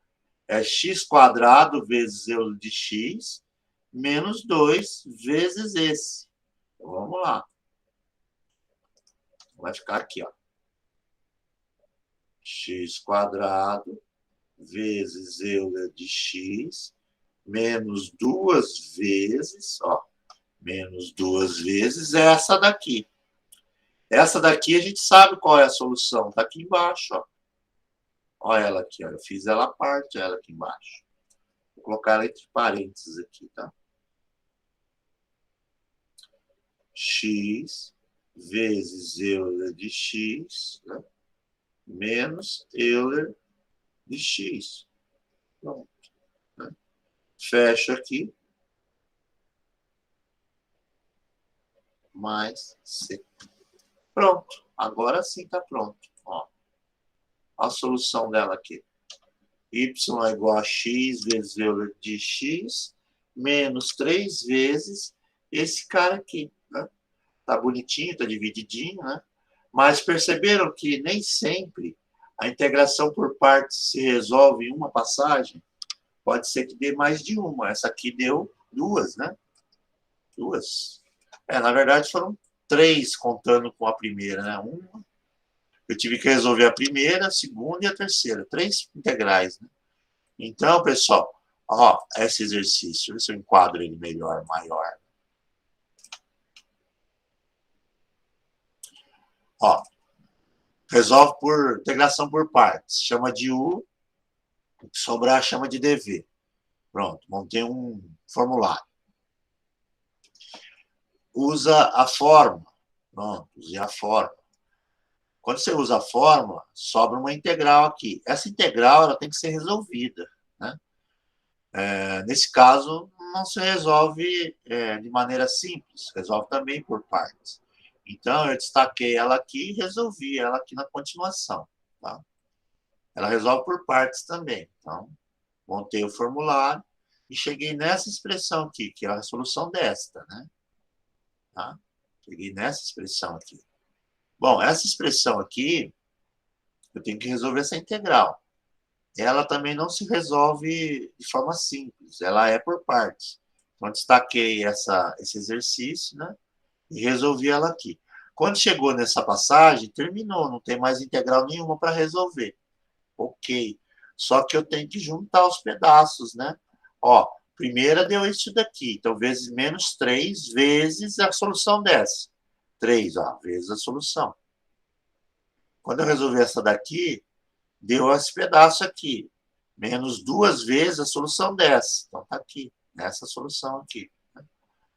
é x² vezes Euler de x, menos 2 vezes esse. Então, vamos lá. Vai ficar aqui, ó. X² vezes Euler de x, menos 2 vezes, ó, menos 2 vezes essa daqui. Essa daqui a gente sabe qual é a solução, tá aqui embaixo, ó. Olha ela aqui, ó. Eu fiz ela à parte, ela aqui embaixo. Vou colocar ela entre parênteses aqui, tá? X vezes Euler de x, né? Menos Euler de x. Pronto. Né? Fecho aqui. Mais C. Pronto. Agora sim está pronto. Ó. A solução dela aqui. Y é igual a x vezes Euler de x, menos 3 vezes esse cara aqui. Né? Tá bonitinho, tá divididinho, né? Mas perceberam que nem sempre a integração por partes se resolve em uma passagem? Pode ser que dê mais de uma. Essa aqui deu duas, né? Duas. Na verdade foram 3 contando com a primeira, né? Uma. Eu tive que resolver a primeira, a segunda e a terceira. 3 integrais, né? Então, pessoal, ó, esse exercício, ver se eu enquadro ele melhor, maior. Ó, resolve por integração por partes. Chama de U, o que sobrar chama de dv. Pronto, montei um formulário. Usa a fórmula. Pronto, usei a fórmula. Quando você usa a fórmula, sobra uma integral aqui. Essa integral ela tem que ser resolvida. Né? Nesse caso, não se resolve de maneira simples, resolve também por partes. Então, eu destaquei ela aqui e resolvi ela aqui na continuação. Tá? Ela resolve por partes também. Então, montei o formulário e cheguei nessa expressão aqui, que é a solução desta. Né? Tá? Cheguei nessa expressão aqui. Bom, essa expressão aqui, eu tenho que resolver essa integral. Ela também não se resolve de forma simples, ela é por partes. Então, destaquei esse exercício, né? E resolvi ela aqui. Quando chegou nessa passagem, terminou, não tem mais integral nenhuma para resolver. Ok. Só que eu tenho que juntar os pedaços, né? Ó, primeira deu isso daqui, então vezes menos 3 vezes a solução dessa. 3, ó, vezes a solução. Quando eu resolvi essa daqui, deu esse pedaço aqui. Menos 2 vezes a solução dessa. Então, está aqui, nessa solução aqui. Né?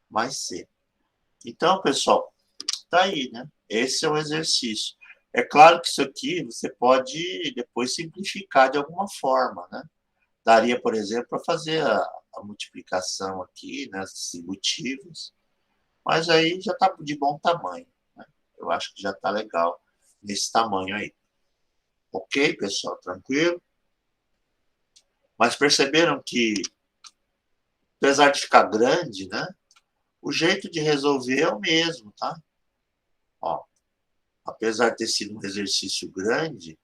Mais C. Então, pessoal, está aí, né? Esse é o exercício. É claro que isso aqui você pode depois simplificar de alguma forma, né? Daria, por exemplo, para fazer a multiplicação aqui, né, distributivos, mas aí já está de bom tamanho. Né? Eu acho que já está legal nesse tamanho aí. Ok, pessoal? Tranquilo? Mas perceberam que, apesar de ficar grande, né, o jeito de resolver é o mesmo, tá? Ó, apesar de ter sido um exercício grande,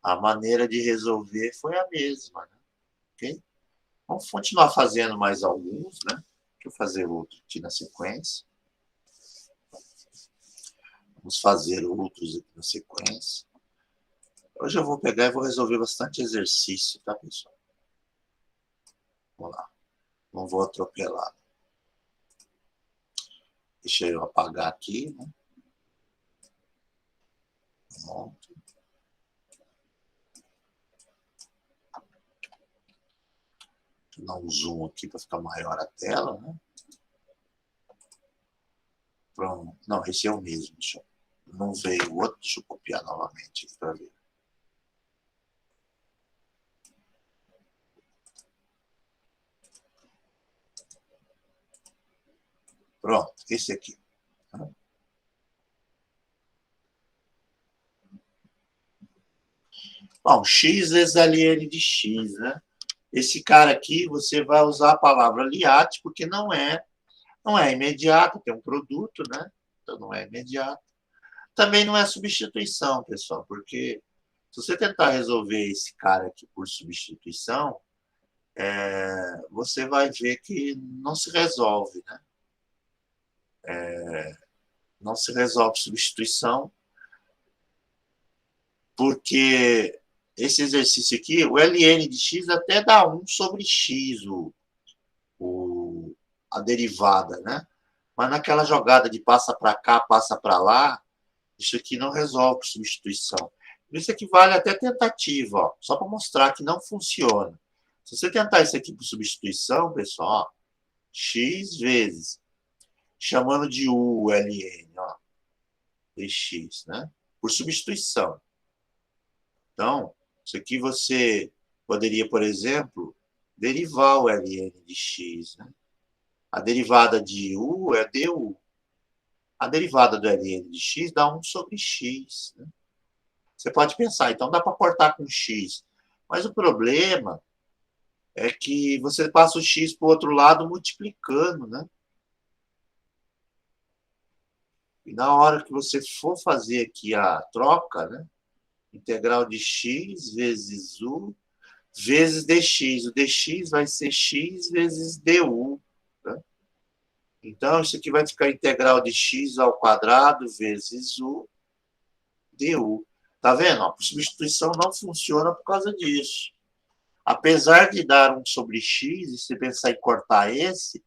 a maneira de resolver foi a mesma, né? Ok? Vamos continuar fazendo mais alguns, né? Deixa eu fazer outro aqui na sequência. Vamos fazer outros aqui na sequência. Hoje eu vou pegar e vou resolver bastante exercício, tá, pessoal? Vamos lá. Não vou atropelar. Deixa eu apagar aqui, né? Pronto. Vou dar um zoom aqui para ficar maior a tela, né? Pronto. Não, esse é o mesmo. Não veio o outro. Deixa eu copiar novamente aqui para ver. Pronto, esse aqui. Bom, x vezes ln de x, né? Esse cara aqui, você vai usar a palavra aliate, porque não é imediato, tem um produto, né? Então não é imediato. Também não é substituição, pessoal, porque se você tentar resolver esse cara aqui por substituição, você vai ver que não se resolve, né? Não se resolve substituição, porque esse exercício aqui, o ln de x até dá 1 sobre x, a derivada, né? Mas naquela jogada de passa para cá, passa para lá, isso aqui não resolve substituição. Isso aqui vale até tentativa, ó, só para mostrar que não funciona. Se você tentar isso aqui por substituição, pessoal, ó, x vezes, chamando de u, ln, ó, dx, né? Por substituição. Então, isso aqui você poderia, por exemplo, derivar o ln de x, né? A derivada de u é du. A derivada do ln de x dá 1 sobre x, né? Você pode pensar, então dá para cortar com x. Mas o problema é que você passa o x para o outro lado multiplicando, né? E na hora que você for fazer aqui a troca, né? Integral de x vezes u vezes dx. O dx vai ser x vezes du. Né? Então, isso aqui vai ficar integral de x ao quadrado vezes u du. Tá vendo? A substituição não funciona por causa disso. Apesar de dar 1 sobre x, e se pensar em cortar esse,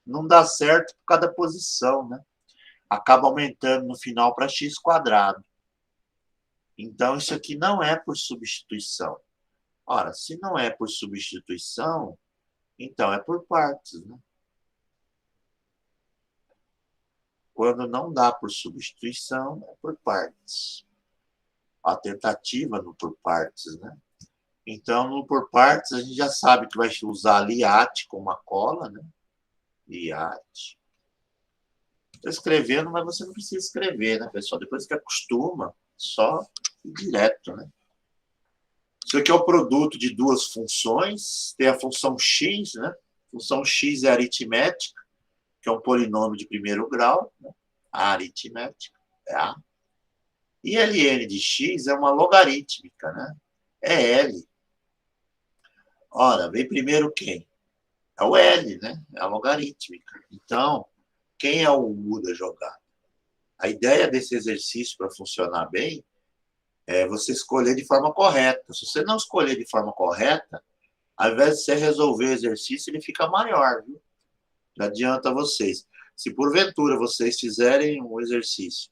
não dá certo por causa da posição, né? Acaba aumentando no final para x quadrado. Então, isso aqui não é por substituição. Ora, se não é por substituição, então é por partes, né? Quando não dá por substituição, é por partes. A tentativa no por partes, né? Então, no por partes, a gente já sabe que vai usar liate como uma cola, né? Liate. Estou escrevendo, mas você não precisa escrever, né, pessoal? Depois que acostuma, só ir direto, né? Isso aqui é o produto de duas funções. Tem a função x, né? A função x é aritmética, que é um polinômio de primeiro grau, né? A aritmética é A. E ln de x é uma logarítmica, né? É L. Ora, vem primeiro quem? É o L, né? É a logarítmica. Então, quem é o U da jogada? A ideia desse exercício para funcionar bem é você escolher de forma correta. Se você não escolher de forma correta, ao invés de você resolver o exercício, ele fica maior, viu? Não adianta vocês. Se porventura vocês fizerem um exercício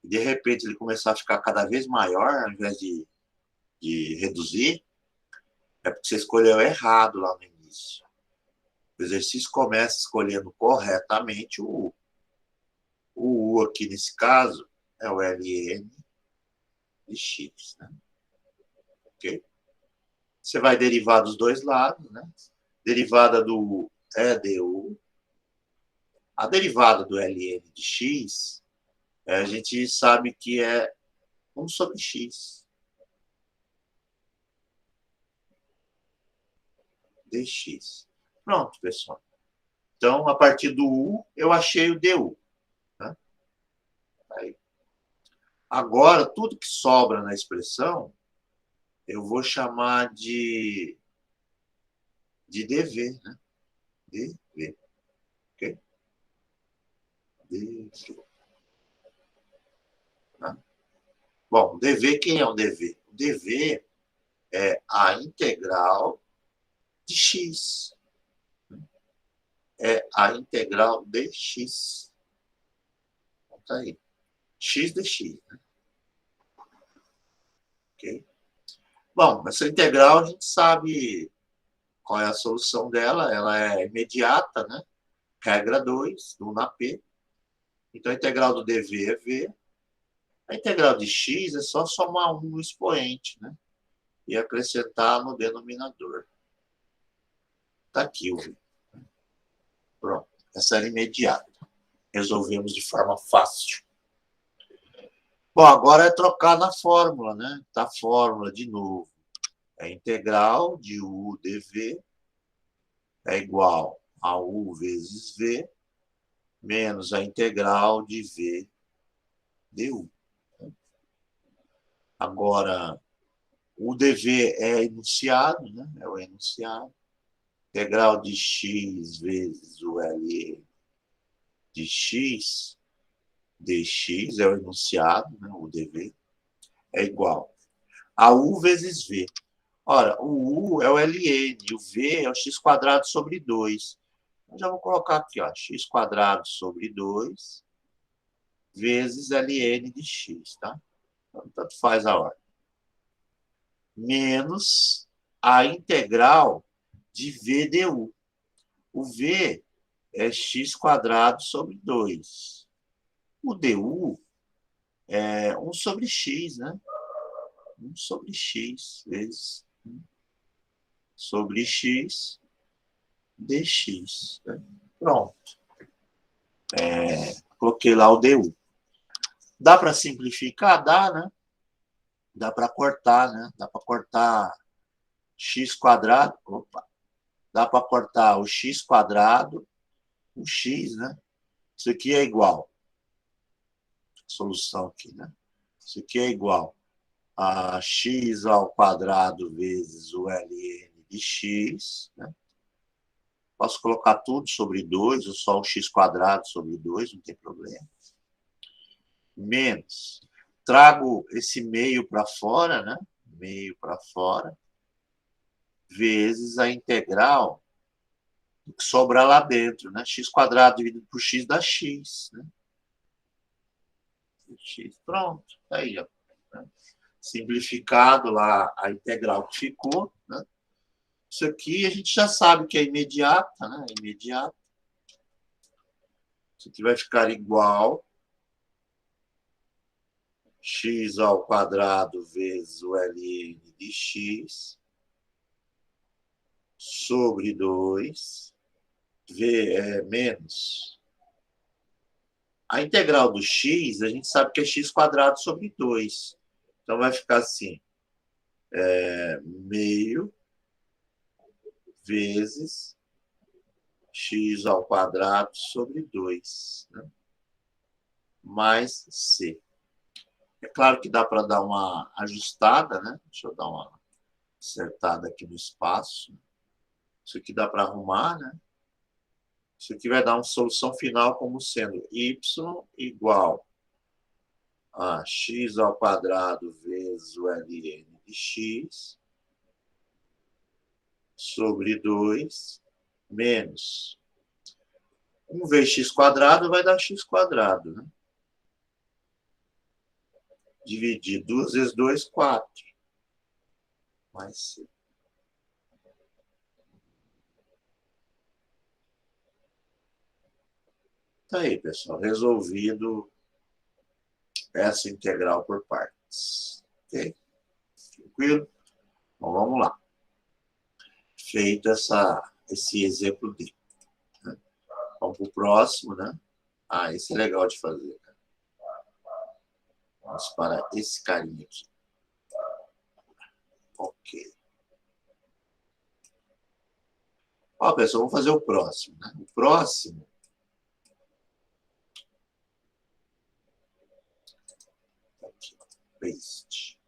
e de repente ele começar a ficar cada vez maior, ao invés de reduzir, é porque você escolheu errado lá no início. O exercício começa escolhendo corretamente o U. O U aqui nesse caso é o ln de x, né? Ok? Você vai derivar dos dois lados, né? Derivada do U é du. A derivada do ln de x, a gente sabe que é 1 sobre x dx. Pronto, pessoal. Então, a partir do U, eu achei o du. Né? Aí. Agora, tudo que sobra na expressão, eu vou chamar de dv, né? dv. Ok? dv. Tá? Bom, dv, quem é o dv? O dv é a integral de x. É a integral de x. Tá aí. X dx. Né? Ok? Bom, essa integral a gente sabe qual é a solução dela. Ela é imediata, né? Regra 2, 1 na P. Então, a integral do dv é v. A integral de x é só somar 1 no expoente, né? E acrescentar no denominador. Está aqui o v. Pronto. Essa era imediata. Resolvemos de forma fácil. Bom, agora é trocar na fórmula, né? Tá a fórmula de novo. É integral de U dV é igual a U vezes V menos a integral de V du. Agora, o dV é enunciado, né? É o enunciado. Integral de x vezes o L de x dx é o enunciado, né? O dV é igual a U vezes V. Ora, o U é o Ln, o V é o x² sobre 2. Eu já vou colocar aqui, ó, x² sobre 2 vezes Ln de x, tá? Então, tanto faz a ordem. Menos a integral de V du. O V é x² sobre 2. O du é 1 sobre x, né? 1 sobre x vezes 1 sobre x dx. Né? Pronto. Coloquei lá o du. Dá para simplificar? Dá, né? Dá para cortar, né? Dá para cortar x². Opa! Dá para cortar o x², o x, né? Isso aqui é igual. Solução aqui, né? Isso aqui é igual a x² vezes o Ln de x, né? Posso colocar tudo sobre 2, ou só o x² sobre 2, não tem problema. Menos. Trago esse meio para fora, né? Meio para fora, vezes a integral do que sobrar lá dentro, né? x² dividido por x dá x, né? X, pronto, tá aí, ó. Simplificado lá a integral que ficou, né? Isso aqui a gente já sabe que é imediata, né? Imediata. Isso aqui vai ficar igual x² vezes o Ln de x sobre 2 menos. A integral do x, a gente sabe que é x² sobre 2. Então, vai ficar assim, meio vezes x² sobre 2, né? Mais c. É claro que dá para dar uma ajustada, né? Deixa eu dar uma acertada aqui no espaço. Isso aqui dá para arrumar, né? Isso aqui vai dar uma solução final como sendo y igual a x² vezes o Ln de x sobre 2 menos 1 vezes x² vai dar x², né? Dividir 2 vezes 2, 4. Mais c. Tá aí, pessoal. Resolvido essa integral por partes. Ok? Tranquilo? Então, vamos lá. Feito esse exemplo D. Né? Vamos para o próximo, né? Ah, esse é legal de fazer. Vamos para esse carinha aqui. Ok. Ó, pessoal, vamos fazer o próximo, né? O próximo aqui, paste.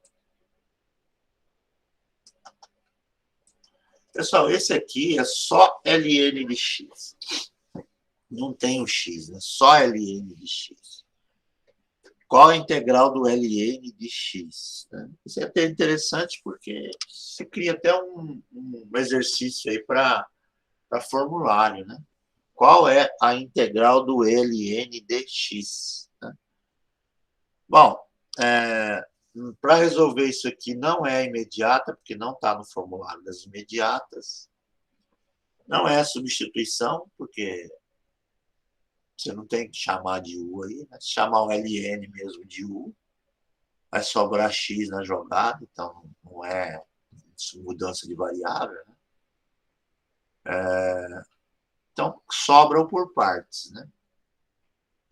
Pessoal, esse aqui é só Ln de x. Não tem o x, né? Só Ln de x. Qual a integral do Ln de x? Né? Isso é até interessante porque você cria até um exercício aí para formulário, né? Qual é a integral do Ln de x? Né? Bom, para resolver isso aqui não é imediata, porque não está no formulário das imediatas. Não é substituição, porque você não tem que chamar de U aí, né? Se chamar o Ln mesmo de U, vai sobrar X na jogada, então não é mudança de variável, né? Então, sobram por partes, né?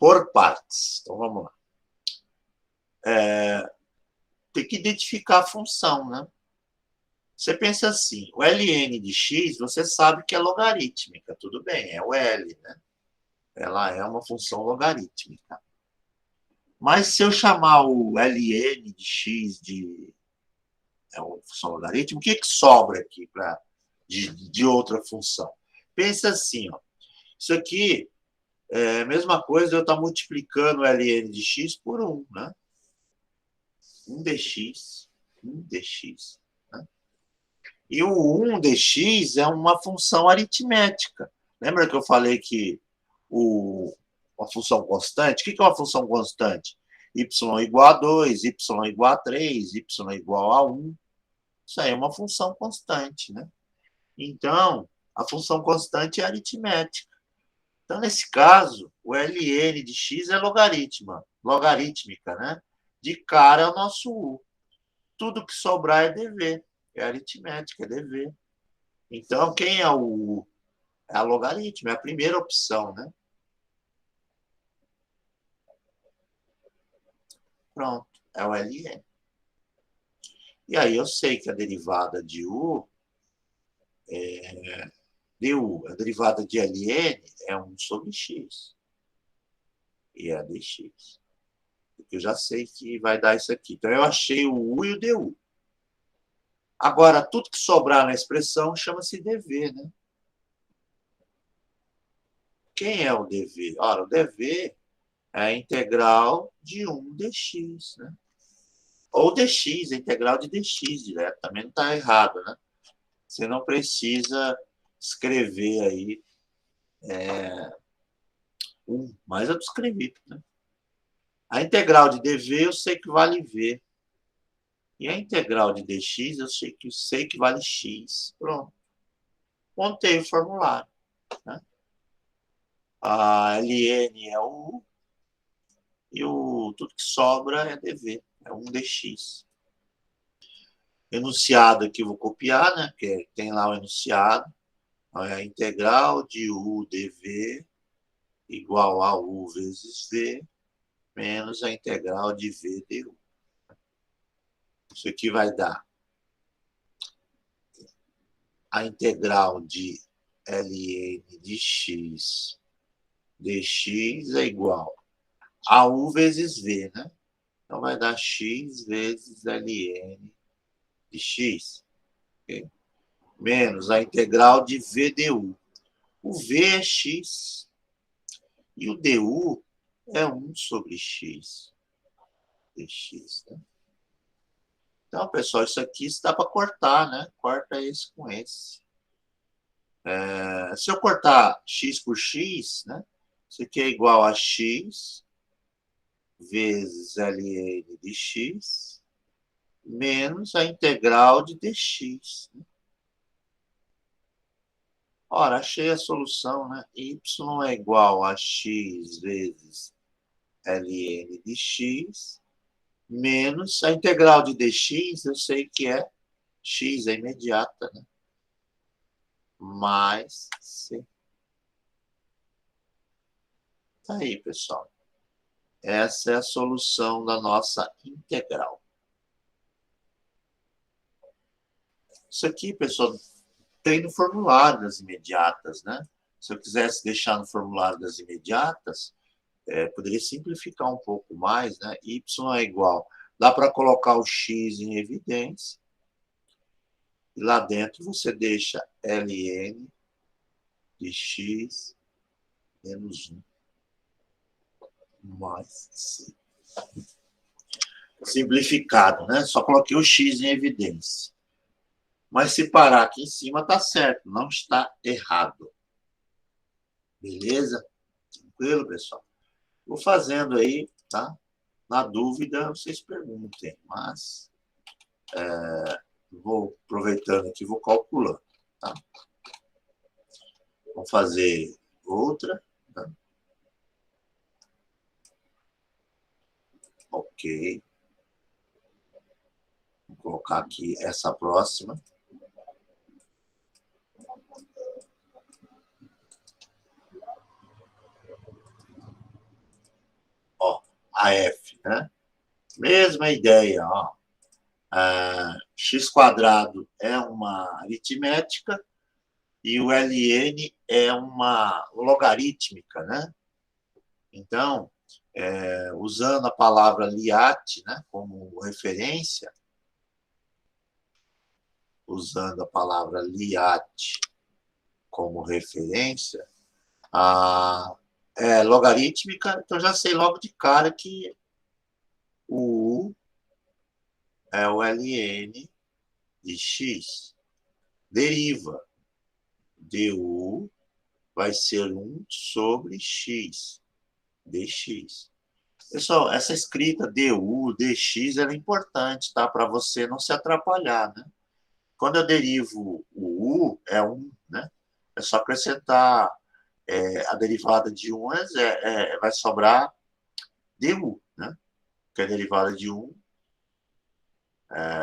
por partes. Então, vamos lá. Tem que identificar a função, né? Você pensa assim, o ln de x, você sabe que é logarítmica, tudo bem, é o L, né? Ela é uma função logarítmica. Mas se eu chamar o ln de x de uma função logarítmica, o que sobra aqui de outra função? Pensa assim, ó, isso aqui é a mesma coisa eu estar multiplicando o ln de x por 1, né? 1 dx, 1 dx. Né? E o 1 dx é uma função aritmética. Lembra que eu falei que uma função constante? O que é uma função constante? Y igual a 2, y igual a 3, y igual a 1. Isso aí é uma função constante, né? Então, a função constante é aritmética. Então, nesse caso, o ln de x é logarítmica, né? De cara é o nosso u. Tudo que sobrar é dv. É aritmética, é dv. Então, quem é o u? É a logaritmo, é a primeira opção, né? Pronto, é o ln. E aí eu sei que a derivada de u du, a derivada de ln é 1 sobre x. E é dx. Porque eu já sei que vai dar isso aqui. Então, eu achei o u e o du. Agora, tudo que sobrar na expressão chama-se dv, né? Quem é o dv? Ora, o dv é a integral de 1 dx, né? Ou dx, a integral de dx direto. Também não está errado, né? Você não precisa escrever aí mas eu escrevi, né? A integral de dv eu sei que vale v. E a integral de dx eu sei que vale x. Pronto. Montei o formulário. Né? A ln é o u e tudo que sobra é dv. É 1 dx. Enunciado aqui eu vou copiar, né? Porque tem lá o enunciado. É a integral de u dv igual a u vezes v menos a integral de v du. Isso aqui vai dar a integral de ln de x dx é igual a u vezes v, né? Então, vai dar x vezes ln de x, okay? Menos a integral de v du. O v é x e o du é 1 sobre x dx, né? Então, pessoal, isso aqui dá para cortar, né? Corta esse com esse. Se eu cortar x por x, né? Isso aqui é igual a x vezes ln de x menos a integral de dx. Né? Ora, achei a solução, né? Y é igual a x vezes ln de x menos a integral de dx, eu sei que é x, é imediata, né? Mais c. Tá aí, pessoal. Essa é a solução da nossa integral. Isso aqui, pessoal, tem no formulário das imediatas, né? Se eu quisesse deixar no formulário das imediatas, poderia simplificar um pouco mais, né? Y é igual. Dá para colocar o x em evidência. E lá dentro você deixa ln de x menos 1 mais c. Simplificado, né? Só coloquei o x em evidência. Mas se parar aqui em cima, está certo, não está errado. Beleza? Tranquilo, pessoal? Vou fazendo aí, tá? Na dúvida, vocês perguntem, mas vou aproveitando aqui, vou calculando, tá? Vamos fazer outra. Tá? Ok. Vou colocar aqui essa próxima. a f, né? Mesma ideia, ó. X quadrado é uma aritmética e o ln é uma logarítmica, né? Então, usando a palavra Liat, né, como referência, usando a palavra Liat como referência, a logarítmica, então já sei logo de cara que o U é o ln de x. Deriva. Du vai ser 1 sobre x, dx. Pessoal, essa escrita du, dx, ela é importante, tá? Para você não se atrapalhar, né? Quando eu derivo o u, é 1, né? É só acrescentar a derivada de 1, vai sobrar du, né? Porque a derivada de 1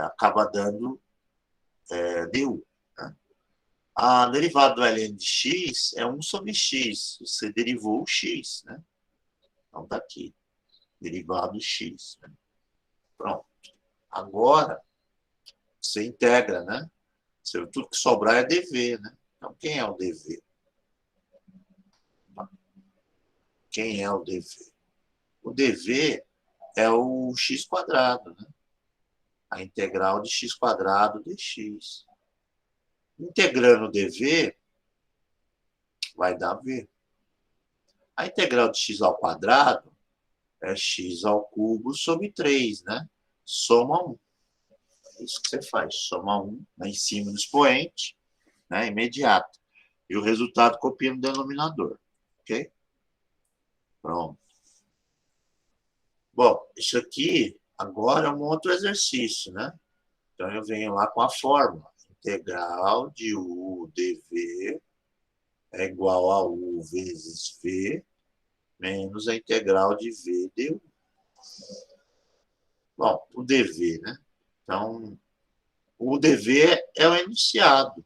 acaba dando du, né? A derivada do ln de x é 1 sobre x. Você derivou o x, né? Então, tá aqui. Derivado x. Né? Pronto. Agora, você integra, né? Tudo que sobrar é dv, né? Então, quem é o dv? Quem é o dv? O dv é o x quadrado, né? A integral de x quadrado dx. Integrando o dv, vai dar v. A integral de x ao quadrado é x ao cubo sobre 3, né? Soma 1. É isso que você faz. Soma 1 lá em cima do expoente, né? Imediato. E o resultado copia no denominador. Ok? Pronto. Bom, isso aqui agora é um outro exercício, né? Então eu venho lá com a fórmula. Integral de u dv é igual a u vezes v menos a integral de v du. Bom, o dv, né? Então, o dv é o enunciado.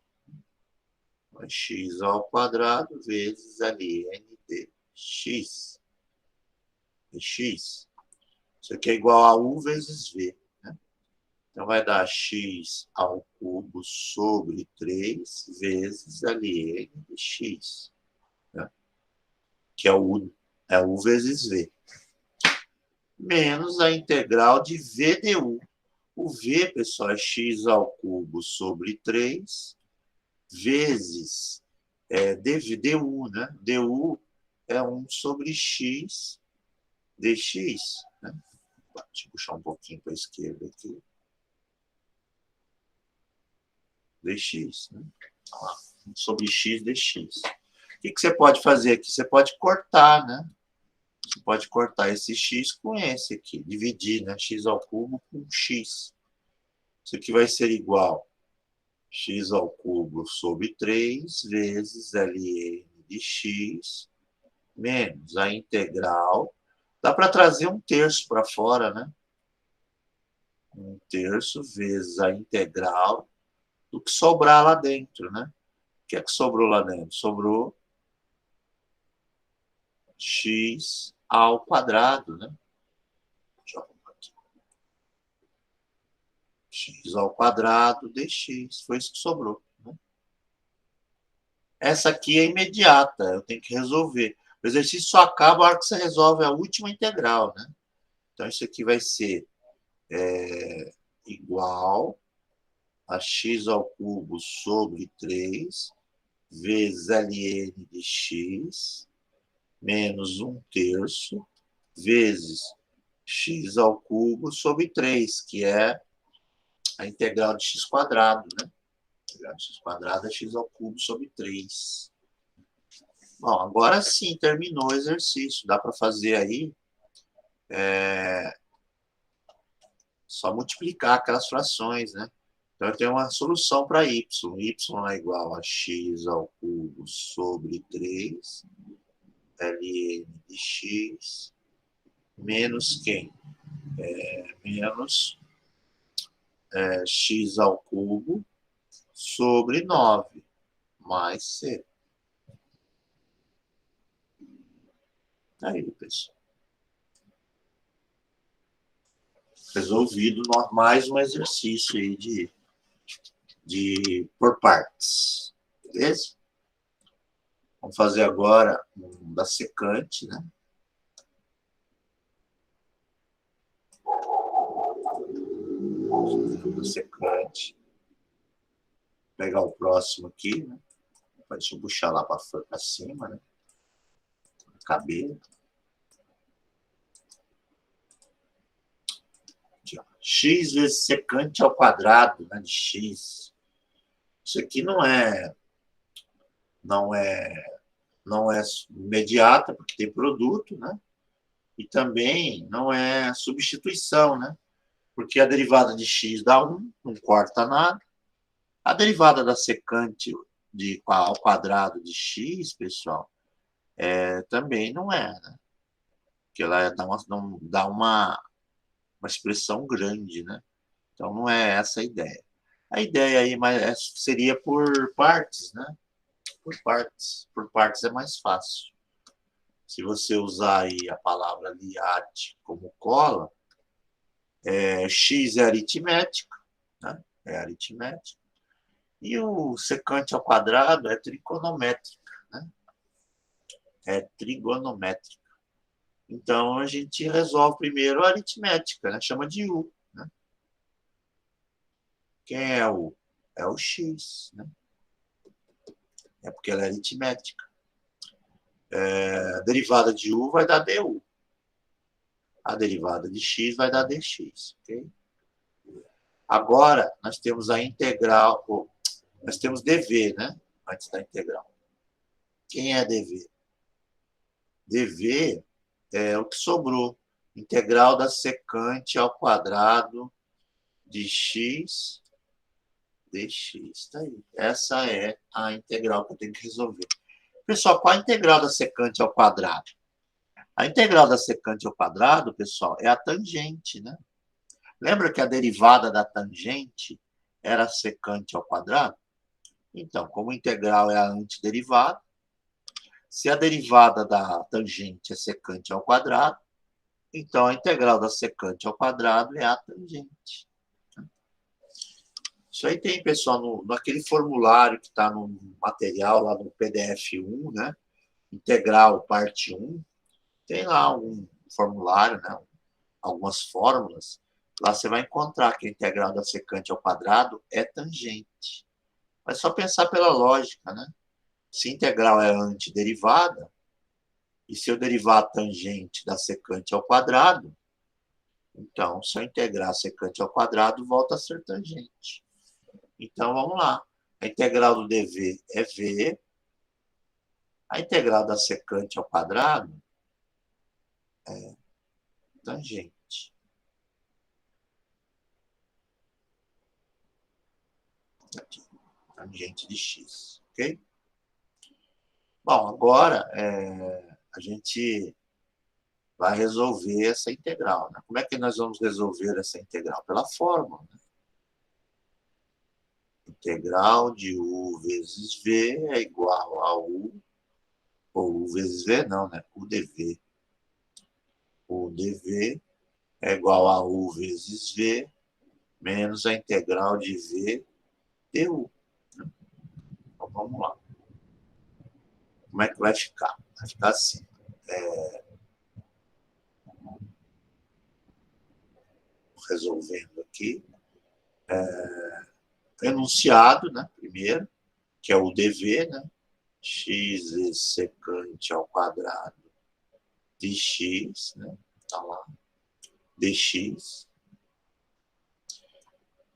X ao quadrado vezes ln de x. X. Isso aqui é igual a u vezes v. Né? Então, vai dar x ao cubo sobre 3 vezes ln de x. Né? Que é u vezes v. Menos a integral de v du. O v, pessoal, é x ao cubo sobre 3 vezes du, né? Du é 1 sobre x dx. Né? Deixa eu puxar um pouquinho para a esquerda aqui. Dx. Né? 1 sobre x dx. O que você pode fazer aqui? Você pode cortar, né? Você pode cortar esse x com esse aqui. Dividir, né? X ao cubo com x. Isso aqui vai ser igual x ao cubo sobre 3 vezes ln de x menos a integral. Dá para trazer 1/3 para fora, né? 1/3 vezes a integral do que sobrar lá dentro, né? O que é que sobrou lá dentro? Sobrou x ao quadrado, né? Deixa eu arrumar aqui. X ao quadrado dx. Foi isso que sobrou. Né? Essa aqui é imediata, eu tenho que resolver. O exercício só acaba a hora que você resolve a última integral, né? Então, isso aqui vai ser igual a x ao cubo sobre 3 vezes ln de x menos 1/3 vezes x ao cubo sobre 3, que é a integral de x quadrado, né? A integral de x quadrado é x ao cubo sobre 3. Bom, agora sim, terminou o exercício. Dá para fazer aí só multiplicar aquelas frações, né? Então, eu tenho uma solução para y. Y é igual a x ao cubo sobre 3, ln de x, menos quem? Menos x ao cubo sobre 9, mais c. Aí, pessoal. resolvido mais um exercício aí por partes. Beleza? Vamos fazer agora um da secante, né? Da secante. Vou pegar o próximo aqui, né? Deixa eu puxar lá para cima, né? Cabelo. Aqui, ó. X vezes secante ao quadrado, né? De X. Isso aqui não é imediata, porque tem produto, né? E também não é substituição, né? Porque a derivada de x dá 1, não corta nada. A derivada da secante ao quadrado de x, pessoal, também não é, né? Porque ela dá uma expressão grande, né? Então não é essa a ideia. A ideia aí seria por partes, né? Por partes. Por partes é mais fácil. Se você usar aí a palavra aliate como cola, x é aritmética, né? É aritmética. E o secante ao quadrado é trigonométrica, né? É trigonométrica. Então, a gente resolve primeiro a aritmética, né? Chama de U, né? Quem é U? É o x, né? É porque ela é aritmética. A derivada de U vai dar du. A derivada de x vai dar dx, ok? Agora, nós temos a integral, nós temos dv, né? Antes da integral. Quem é dv? dv é o que sobrou. Integral da secante ao quadrado de x dx. Tá aí. Essa é a integral que eu tenho que resolver. Pessoal, qual a integral da secante ao quadrado? A integral da secante ao quadrado, pessoal, é a tangente, né? Lembra que a derivada da tangente era secante ao quadrado? Então, como integral é a antiderivada, se a derivada da tangente é secante ao quadrado, então a integral da secante ao quadrado é a tangente. Isso aí tem, pessoal, naquele formulário que está no material, lá no PDF 1, né? Integral, parte 1, tem lá um formulário, né? Algumas fórmulas. Lá você vai encontrar que a integral da secante ao quadrado é tangente. Mas só pensar pela lógica, né? Se integral é antiderivada, e se eu derivar a tangente da secante ao quadrado, então, se eu integrar a secante ao quadrado, volta a ser tangente. Então, vamos lá. A integral do dv é v. A integral da secante ao quadrado é tangente. Aqui, tangente de x, ok? Bom, agora a gente vai resolver essa integral, né? Como é que nós vamos resolver essa integral? Pela fórmula, né? Integral de u vezes v é igual a u, ou u vezes v não, né? U dv. U dv é igual a u vezes v menos a integral de v du. Então, vamos lá. Como é que vai ficar? Vai ficar assim. Resolvendo aqui. Enunciado, né? Primeiro, que é o dv, né? X vezes secante ao quadrado de x, né? Tá lá. Dx.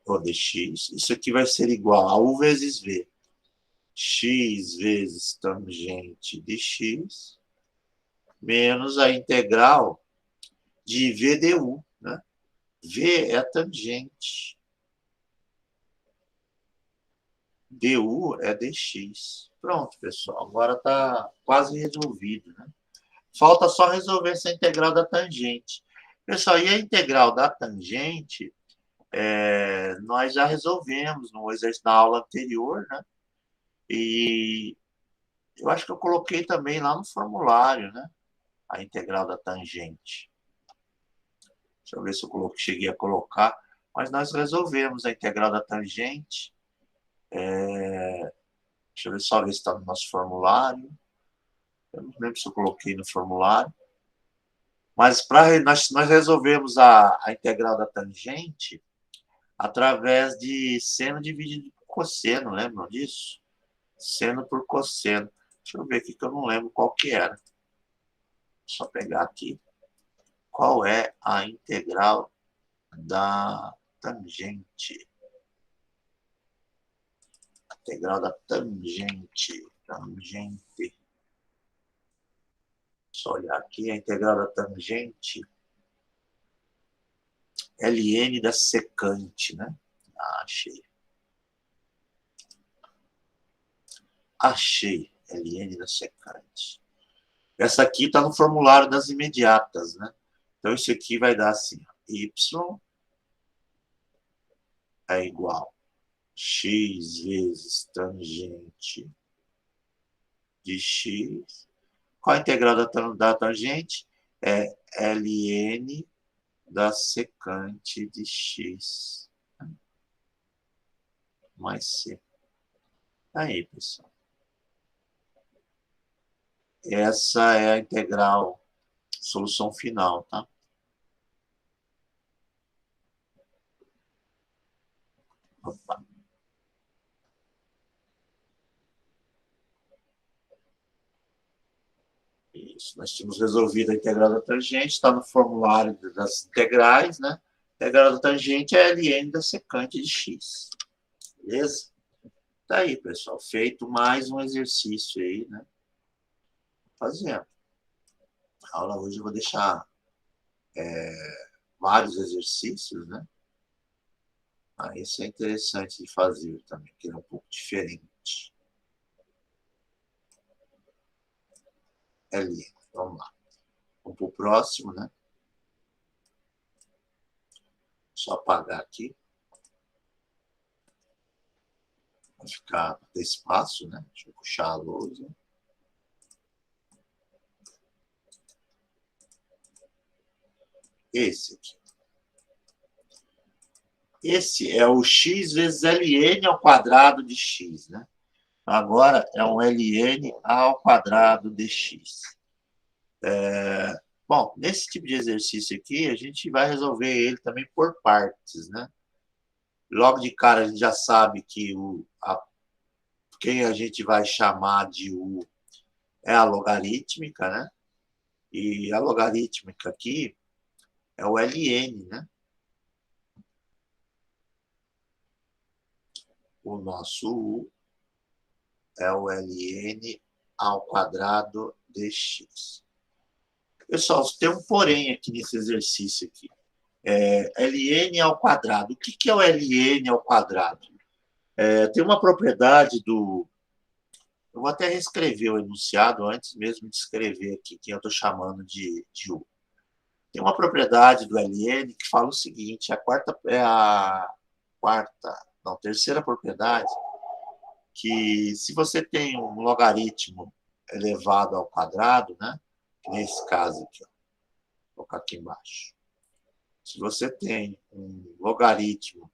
Ou dx. Isso aqui vai ser igual a u vezes v. X vezes tangente de x menos a integral de v du, né? V é a tangente. Du é dx. Pronto, pessoal. Agora está quase resolvido, né? Falta só resolver essa integral da tangente. Pessoal, e a integral da tangente, nós já resolvemos no exercício da aula anterior, né? E eu acho que eu coloquei também lá no formulário, né? A integral da tangente. Deixa eu ver se eu cheguei a colocar. Mas nós resolvemos a integral da tangente. Deixa eu ver só ver se está no nosso formulário. Eu não lembro se eu coloquei no formulário. Mas nós resolvemos a integral da tangente através de seno dividido por cosseno, lembram disso? Seno por cosseno. Deixa eu ver aqui que eu não lembro qual que era. Só pegar aqui. Qual é a integral da tangente? Integral da tangente. Tangente. Só olhar aqui, a integral da tangente. Ln da secante, né? Ah, achei. Achei. Ln da secante. Essa aqui está no formulário das imediatas, né? Então, isso aqui vai dar assim, y é igual x vezes tangente de x. Qual a integral da tangente? É ln da secante de x mais c. Aí, pessoal. Essa é a integral, solução final, tá? Opa. Isso, nós tínhamos resolvido a integral da tangente, está no formulário das integrais, né? A integral da tangente é ln da secante de x. Beleza? Tá aí, pessoal. Feito mais um exercício aí, né? Fazendo. A aula hoje eu vou deixar vários exercícios, né? Isso é interessante de fazer também, que é um pouco diferente. LN, vamos lá. Vamos para o próximo, né? Só apagar aqui. Vai ficar ter espaço, né? Deixa eu puxar a lousa. Esse aqui. Esse é o x vezes ln ao quadrado de x, né? Agora é um ln ao quadrado de x. Bom, nesse tipo de exercício aqui, a gente vai resolver ele também por partes, né? Logo de cara, a gente já sabe que quem a gente vai chamar de u é a logarítmica, né? E a logarítmica aqui é o ln, né? O nosso u é o ln ao quadrado de x. Pessoal, tem um porém aqui nesse exercício aqui. Ln ao quadrado. O que é o ln ao quadrado? Tem uma propriedade do... Eu vou até reescrever o enunciado antes mesmo de escrever aqui quem eu estou chamando de u. Tem uma propriedade do ln que fala o seguinte, terceira propriedade, que se você tem um logaritmo elevado ao quadrado, né? Nesse caso aqui, ó, vou colocar aqui embaixo. Se você tem um logaritmo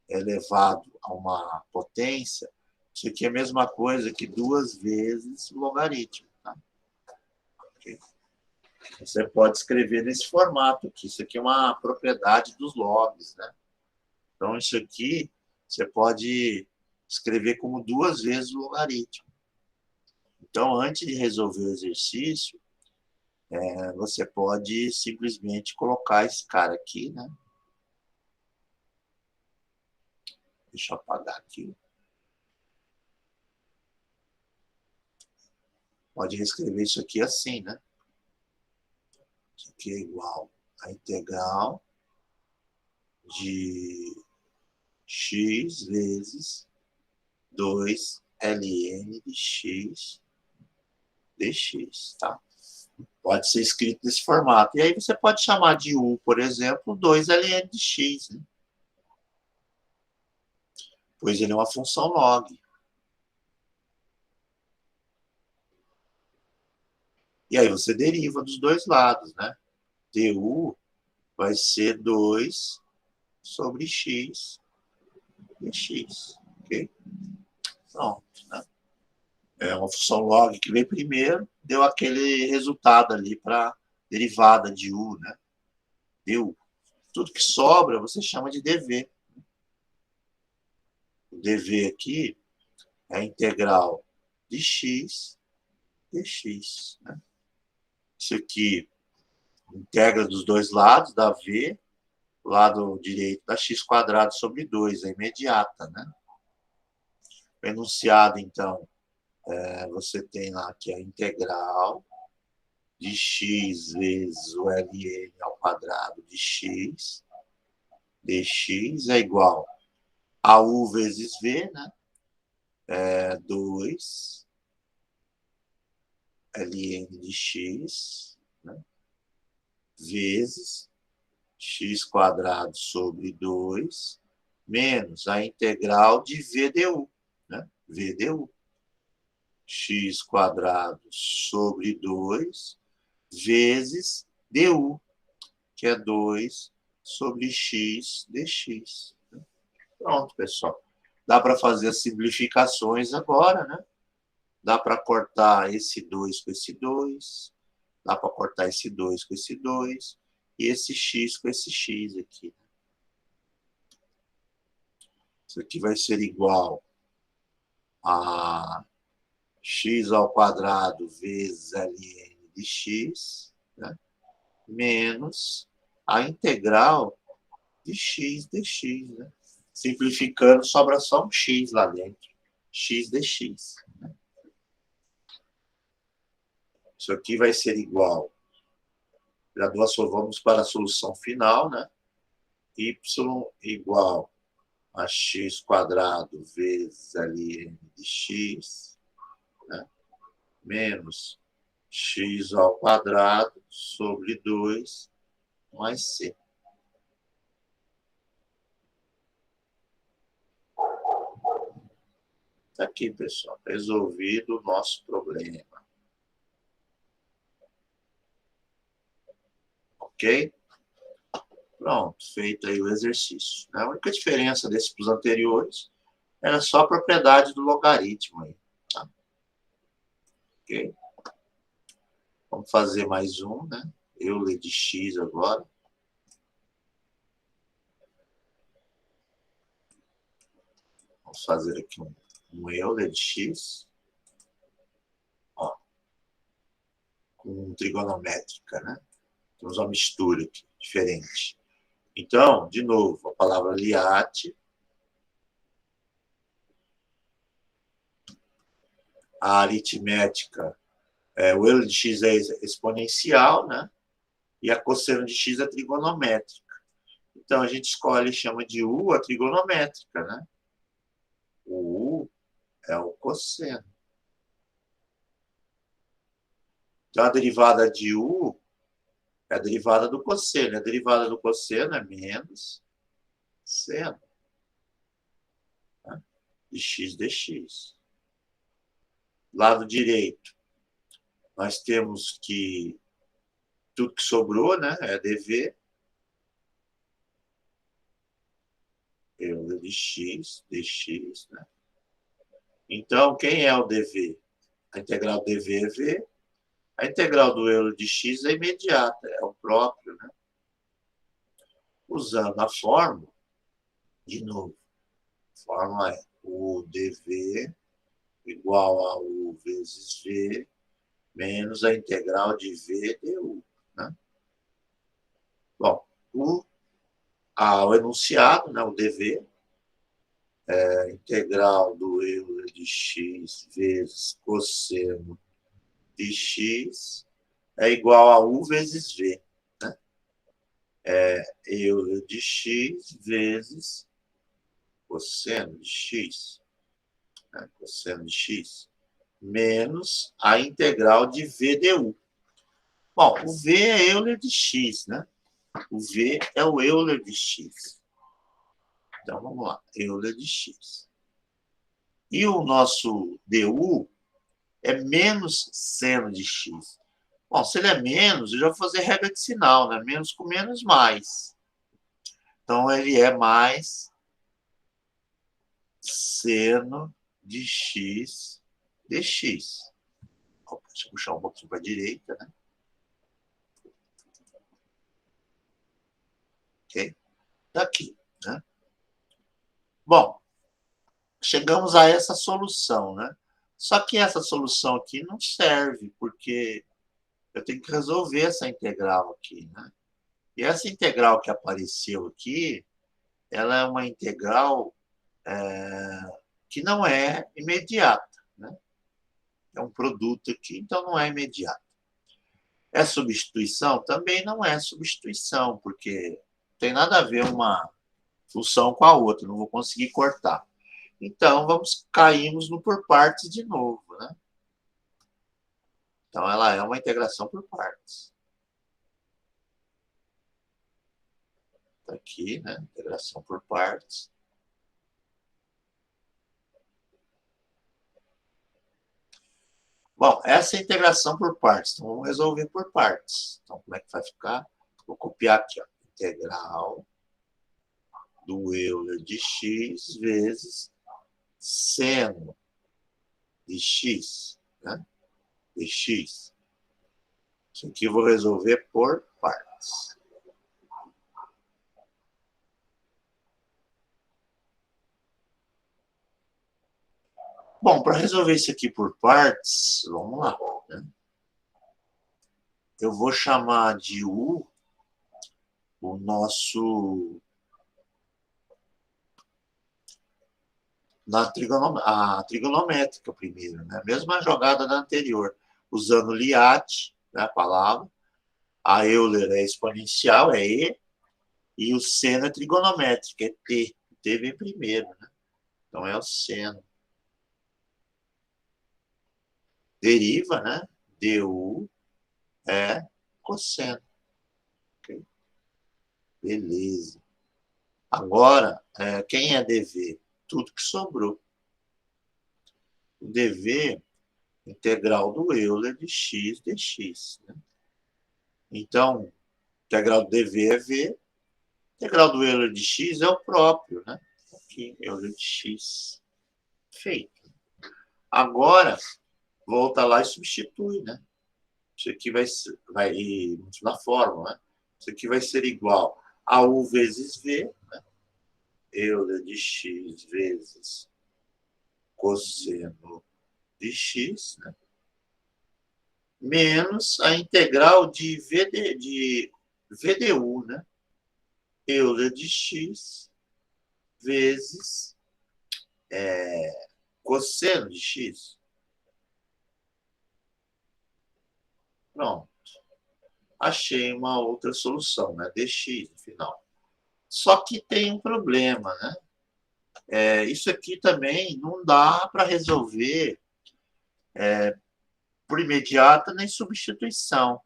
elevado a uma potência, isso aqui é a mesma coisa que 2 vezes o logaritmo. Tá? Okay. Você pode escrever nesse formato aqui. Isso aqui é uma propriedade dos logs, né? Então, isso aqui você pode escrever como 2 vezes o logaritmo. Então, antes de resolver o exercício, você pode simplesmente colocar esse cara aqui, né? Deixa eu apagar aqui. Pode reescrever isso aqui assim, né? Isso aqui é igual a integral de x vezes 2 ln de x dx, tá? Pode ser escrito nesse formato. E aí você pode chamar de u, por exemplo, 2 ln de x, né? Pois ele é uma função log. E aí você deriva dos dois lados, né? Du vai ser 2 sobre x dx, ok? Pronto, né? É uma função log que veio primeiro, deu aquele resultado ali para derivada de u, né? Deu. Tudo que sobra você chama de dv. O dv aqui é a integral de x dx, né? Isso aqui, integra dos dois lados, dá v, lado direito dá x quadrado sobre 2, é imediata, né? O enunciado, então, você tem lá que é a integral de x vezes o ln ao quadrado de x dx é igual a u vezes v, né? 2 ln de x, né? Vezes x quadrado sobre 2 menos a integral de v du, né? V du. X quadrado sobre 2 vezes du, que é 2 sobre x dx. Pronto, pessoal. Dá para fazer as simplificações agora, né? Dá para cortar esse 2 com esse 2, dá para cortar esse 2 com esse 2 e esse x com esse x aqui. Isso aqui vai ser igual a x ao quadrado vezes ln de x, né? Menos a integral de x dx, né? Simplificando, sobra só um x lá dentro. X dx. Né? Isso aqui vai ser igual. Já vamos para a solução final, né? Y igual a x quadrado vezes ln de x, né? Menos x ao quadrado sobre 2 mais c. Tá aqui, pessoal. Resolvido o nosso problema. Ok? Pronto, feito aí o exercício. A única diferença desses para os anteriores era só a propriedade do logaritmo aí. Tá? Ok? Vamos fazer mais um, né? Euler de x agora. Vamos fazer aqui um Euler de x. Ó, com trigonométrica, né? Temos uma mistura aqui, diferente. Então, de novo, a palavra Liat. A aritmética, o Euler de x é exponencial, né? E a cosseno de x é trigonométrica. Então, a gente escolhe e chama de u a trigonométrica, né? O u é o cosseno. Então, a derivada de u é a derivada do cosseno. A derivada do cosseno é menos seno, né? De x dx. Lado direito, nós temos que tudo que sobrou, né? É dv. Euler de x dx, né? Então, quem é o dv? A integral dv é v. A integral do Euler de x é imediata, é o próprio, né? Usando a fórmula, de novo, a fórmula é o dv igual a u vezes v menos a integral de v du, né? Bom, o enunciado, né, o dv, é a integral do Euler de x vezes cosseno de x é igual a u vezes v, né? Euler de x vezes cosseno de x, né? Cosseno de x, menos a integral de v du. Bom, o v é Euler de x, né? O v é o Euler de x. Então, vamos lá, Euler de x. E o nosso du é menos seno de x. Bom, se ele é menos, eu já vou fazer regra de sinal, né? Menos com menos, mais. Então, ele é mais seno de x dx. Deixa eu puxar um pouquinho para a direita, né? Ok? Daqui, né? Bom, chegamos a essa solução, né? Só que essa solução aqui não serve, porque eu tenho que resolver essa integral aqui, né? E essa integral que apareceu aqui, ela é uma integral que não é imediata, né? É um produto aqui, então não é imediato. É substituição? Também não é substituição, porque tem nada a ver uma função com a outra, não vou conseguir cortar. Então, caímos no por partes de novo, né? Então, ela é uma integração por partes. Tá aqui, né? Integração por partes. Bom, essa é a integração por partes. Então, vamos resolver por partes. Então, como é que vai ficar? Vou copiar aqui, ó. Integral do Euler de x vezes seno de x, né? De x. Isso aqui eu vou resolver por partes. Bom, para resolver isso aqui por partes, vamos lá, né? Eu vou chamar de U o nosso a trigonométrica primeiro, né? A mesma jogada da anterior, usando Liat, né, a palavra, a Euler é exponencial, é E, e o seno é trigonométrico, é T. O T vem primeiro, né? Então é o seno. Deriva, né? DU é cosseno. Okay? Beleza. Agora, quem é DV? Tudo que sobrou. O DV integral do Euler de x dx. Né? Então, integral do DV é V, integral do Euler de x é o próprio, né? Aqui, Euler de x. Feito. Agora, volta lá e substitui, né? Isso aqui vai na fórmula, né? Isso aqui vai ser igual a U vezes V, né? Euler de x vezes cosseno de x, né? Menos a integral de VDU, né? Euler de x vezes cosseno de x. Pronto. Achei uma outra solução, né? Dx no final. Só que tem um problema, né? Isso aqui também não dá para resolver por imediata nem substituição.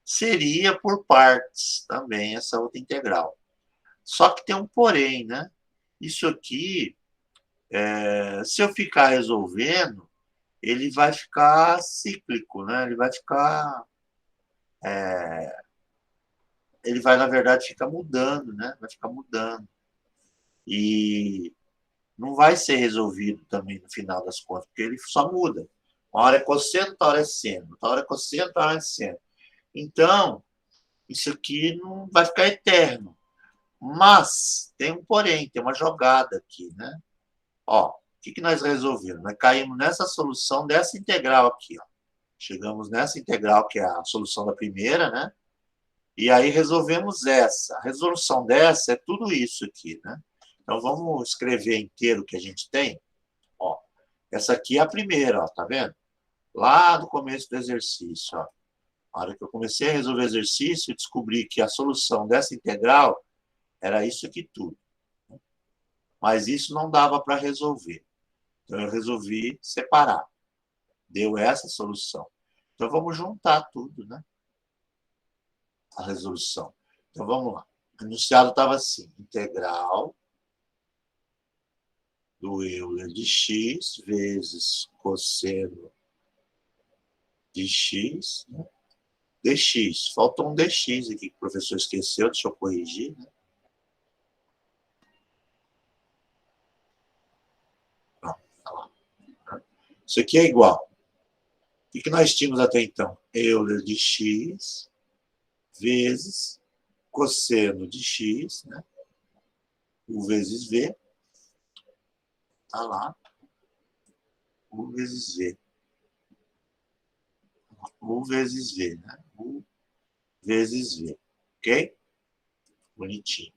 Seria por partes também essa outra integral. Só que tem um porém, né? Isso aqui, se eu ficar resolvendo, ele vai ficar cíclico, né? Ele vai, na verdade, ficar mudando, né? Vai ficar mudando. E não vai ser resolvido também no final das contas, porque ele só muda. Uma hora é cosseno, outra hora é seno. Outra hora é cosseno, outra hora é seno. Então, isso aqui não vai ficar eterno. Mas tem um porém, tem uma jogada aqui, né? Ó, o que nós resolvemos? Nós caímos nessa solução dessa integral aqui, ó. Chegamos nessa integral, que é a solução da primeira, né? E aí resolvemos essa. A resolução dessa é tudo isso aqui, né? Então vamos escrever inteiro o que a gente tem. Ó, essa aqui é a primeira, ó, tá vendo? Lá no começo do exercício, ó. Na hora que eu comecei a resolver o exercício, eu descobri que a solução dessa integral era isso aqui tudo. Mas isso não dava para resolver. Então eu resolvi separar. Deu essa solução. Então vamos juntar tudo, né? A resolução. Então vamos lá. O enunciado estava assim: integral do Euler de x vezes cosseno de x, né? dx. Faltou um dx aqui que o professor esqueceu, deixa eu corrigir, né? Pronto, tá lá. Isso aqui é igual. O que nós tínhamos até então? Euler de x vezes cosseno de x, né? U vezes V, tá lá. U vezes V. U vezes V, né? U vezes V, ok? Bonitinho.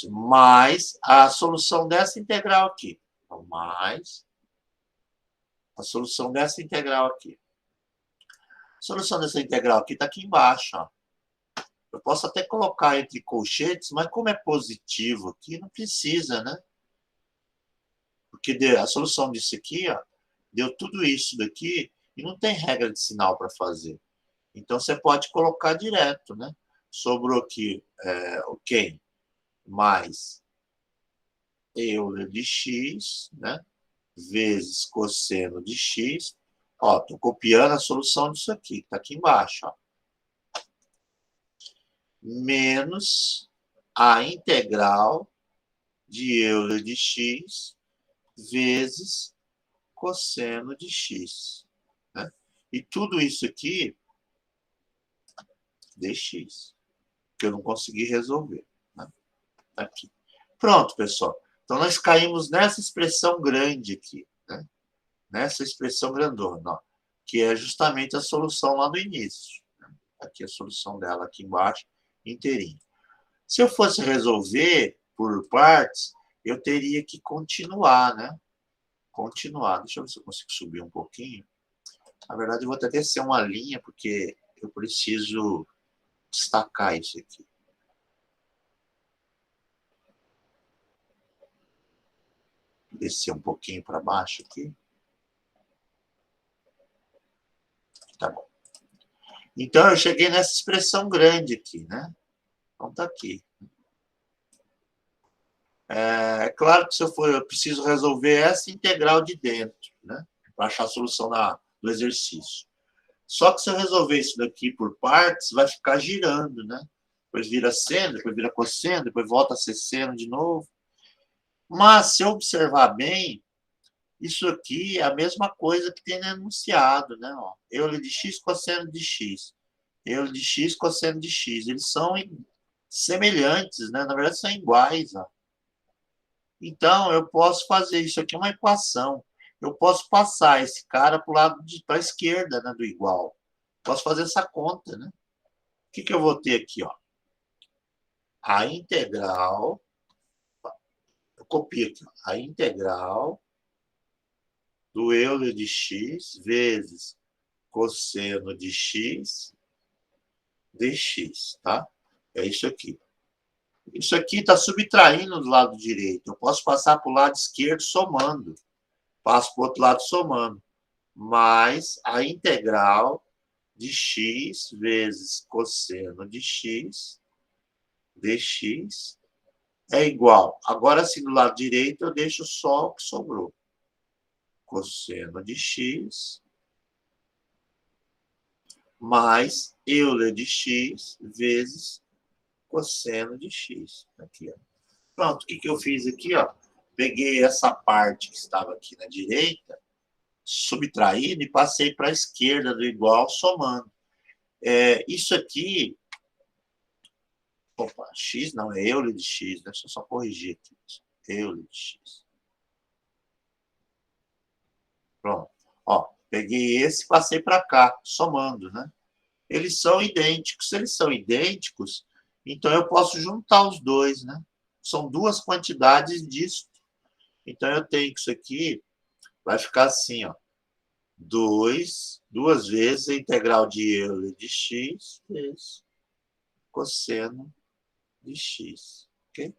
Mais a solução dessa integral aqui. Então, mais a solução dessa integral aqui. A solução dessa integral aqui está aqui embaixo, ó. Eu posso até colocar entre colchetes, mas como é positivo aqui, não precisa, né? Porque a solução disso aqui, ó, deu tudo isso daqui e não tem regra de sinal para fazer. Então, você pode colocar direto, né? Sobrou aqui o quem? Mais Euler de x, né? Vezes cosseno de x. Ó, estou copiando a solução disso aqui, que está aqui embaixo, ó. Menos a integral de Euler de x vezes cosseno de x. Né? E tudo isso aqui, dx, que eu não consegui resolver. Né? Aqui. Pronto, pessoal. Então, nós caímos nessa expressão grande aqui. Né? Nessa expressão grandona, ó, que é justamente a solução lá do início. Né? Aqui a solução dela, aqui embaixo, inteirinho. Se eu fosse resolver por partes, eu teria que continuar, né? Continuar. Deixa eu ver se eu consigo subir um pouquinho. Na verdade, eu vou até descer uma linha, porque eu preciso destacar isso aqui. Descer um pouquinho para baixo aqui. Tá bom. Então, eu cheguei nessa expressão grande aqui, né? Então, tá aqui. É claro que se eu for, eu preciso resolver essa integral de dentro, né? Para achar a solução do exercício. Só que se eu resolver isso daqui por partes, vai ficar girando, né? Depois vira seno, depois vira cosseno, depois volta a ser seno de novo. Mas, se eu observar bem, isso aqui é a mesma coisa que tem no enunciado, né? Ó, Euler de x, cosseno de x. Euler de x, cosseno de x. Eles são semelhantes, né? Na verdade, são iguais, ó. Então, eu posso fazer isso aqui, é uma equação. Eu posso passar esse cara para o lado para a esquerda, né, do igual. Posso fazer essa conta, né? O que eu vou ter aqui, ó? A integral, eu copio aqui, ó, a integral do Euler de x vezes cosseno de x dx, tá? É isso aqui. Isso aqui está subtraindo do lado direito. Eu posso passar para o lado esquerdo somando. Passo para o outro lado somando. Mais a integral de x vezes cosseno de x dx é igual. Agora, assim, do lado direito, eu deixo só o que sobrou. Cosseno de x mais Euler de x vezes cosseno de x. Aqui, ó. Pronto, o que eu fiz aqui? Ó? Peguei essa parte que estava aqui na direita, subtraindo e passei para a esquerda do igual, somando. Isso aqui... Opa, x não, é Euler de x. Deixa eu só corrigir aqui. Euler de x. Pronto. Ó, peguei esse e passei para cá, somando, né? Eles são idênticos. Se eles são idênticos, então eu posso juntar os dois, né? São duas quantidades disso. Então, eu tenho que isso aqui vai ficar assim, ó. Duas vezes a integral de Euler de x vezes cosseno de x. Ok?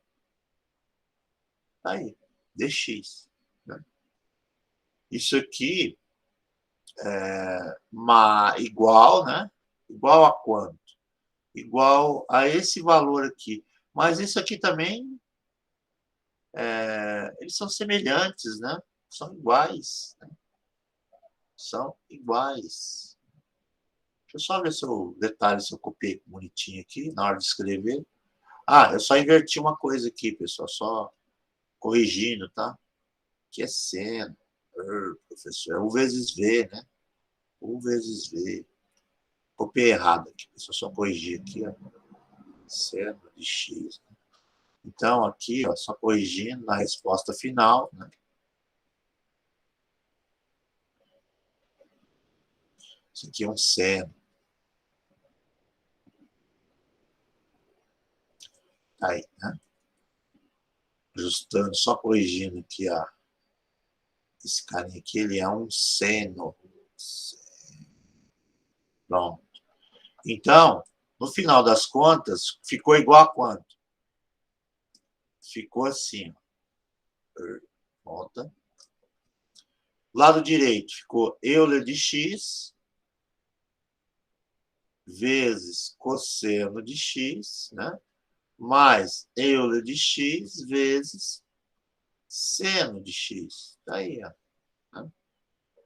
Aí, dx. Né? Isso aqui igual, né? Igual a quanto? Igual a esse valor aqui. Mas isso aqui também, eles são semelhantes, né? São iguais. Né? São iguais. Deixa eu só ver se eu detalhe, se eu copiei bonitinho aqui na hora de escrever. Ah, eu só inverti uma coisa aqui, pessoal, só corrigindo, tá? Que é seno. Professor, é U vezes V, né? U vezes V. Copiei errado aqui, pessoal, só corrigir aqui, ó. Seno de X. Então, aqui, ó, só corrigindo na resposta final, né? Isso aqui é um seno. Aí, né? Ajustando, só corrigindo aqui, ó. Esse carinha aqui, ele é um seno. Pronto. Então, no final das contas, ficou igual a quanto? Ficou assim, ó. Volta. Lado direito ficou Euler de x vezes cosseno de x, né? Mais Euler de x vezes seno de x. Tá aí, ó. Né?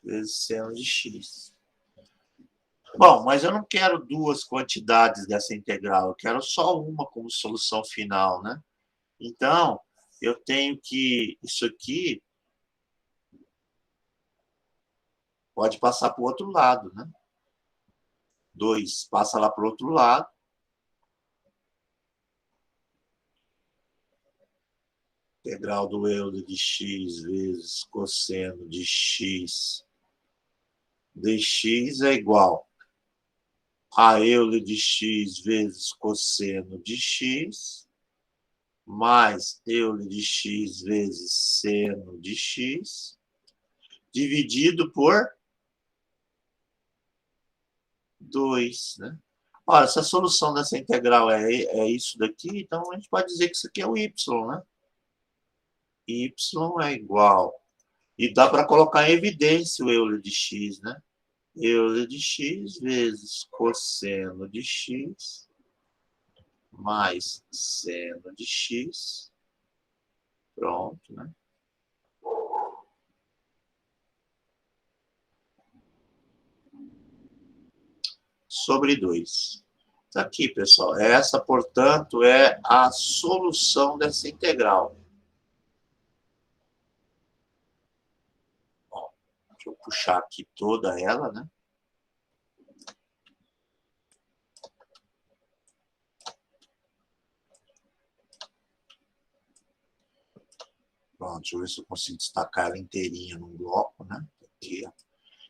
Vezes seno de x. Bom, mas eu não quero duas quantidades dessa integral, eu quero só uma como solução final, né? Então, eu tenho que isso aqui pode passar para o outro lado, né? 2 passa lá para o outro lado. Integral do Euler de x vezes cosseno de x dx é igual a Euler de x vezes cosseno de x mais Euler de x vezes seno de x dividido por 2, né? Ora, se a solução dessa integral é isso daqui, então a gente pode dizer que isso aqui é o y, né? Y é igual. E dá para colocar em evidência o Euler de x, né? Euler de x vezes cosseno de x mais seno de x. Pronto, né? Sobre 2. Tá aqui, pessoal. Essa, portanto, é a solução dessa integral. Bom, deixa eu puxar aqui toda ela, né? Pronto, deixa eu ver se eu consigo destacar ela inteirinha num bloco, né? Aqui, ó.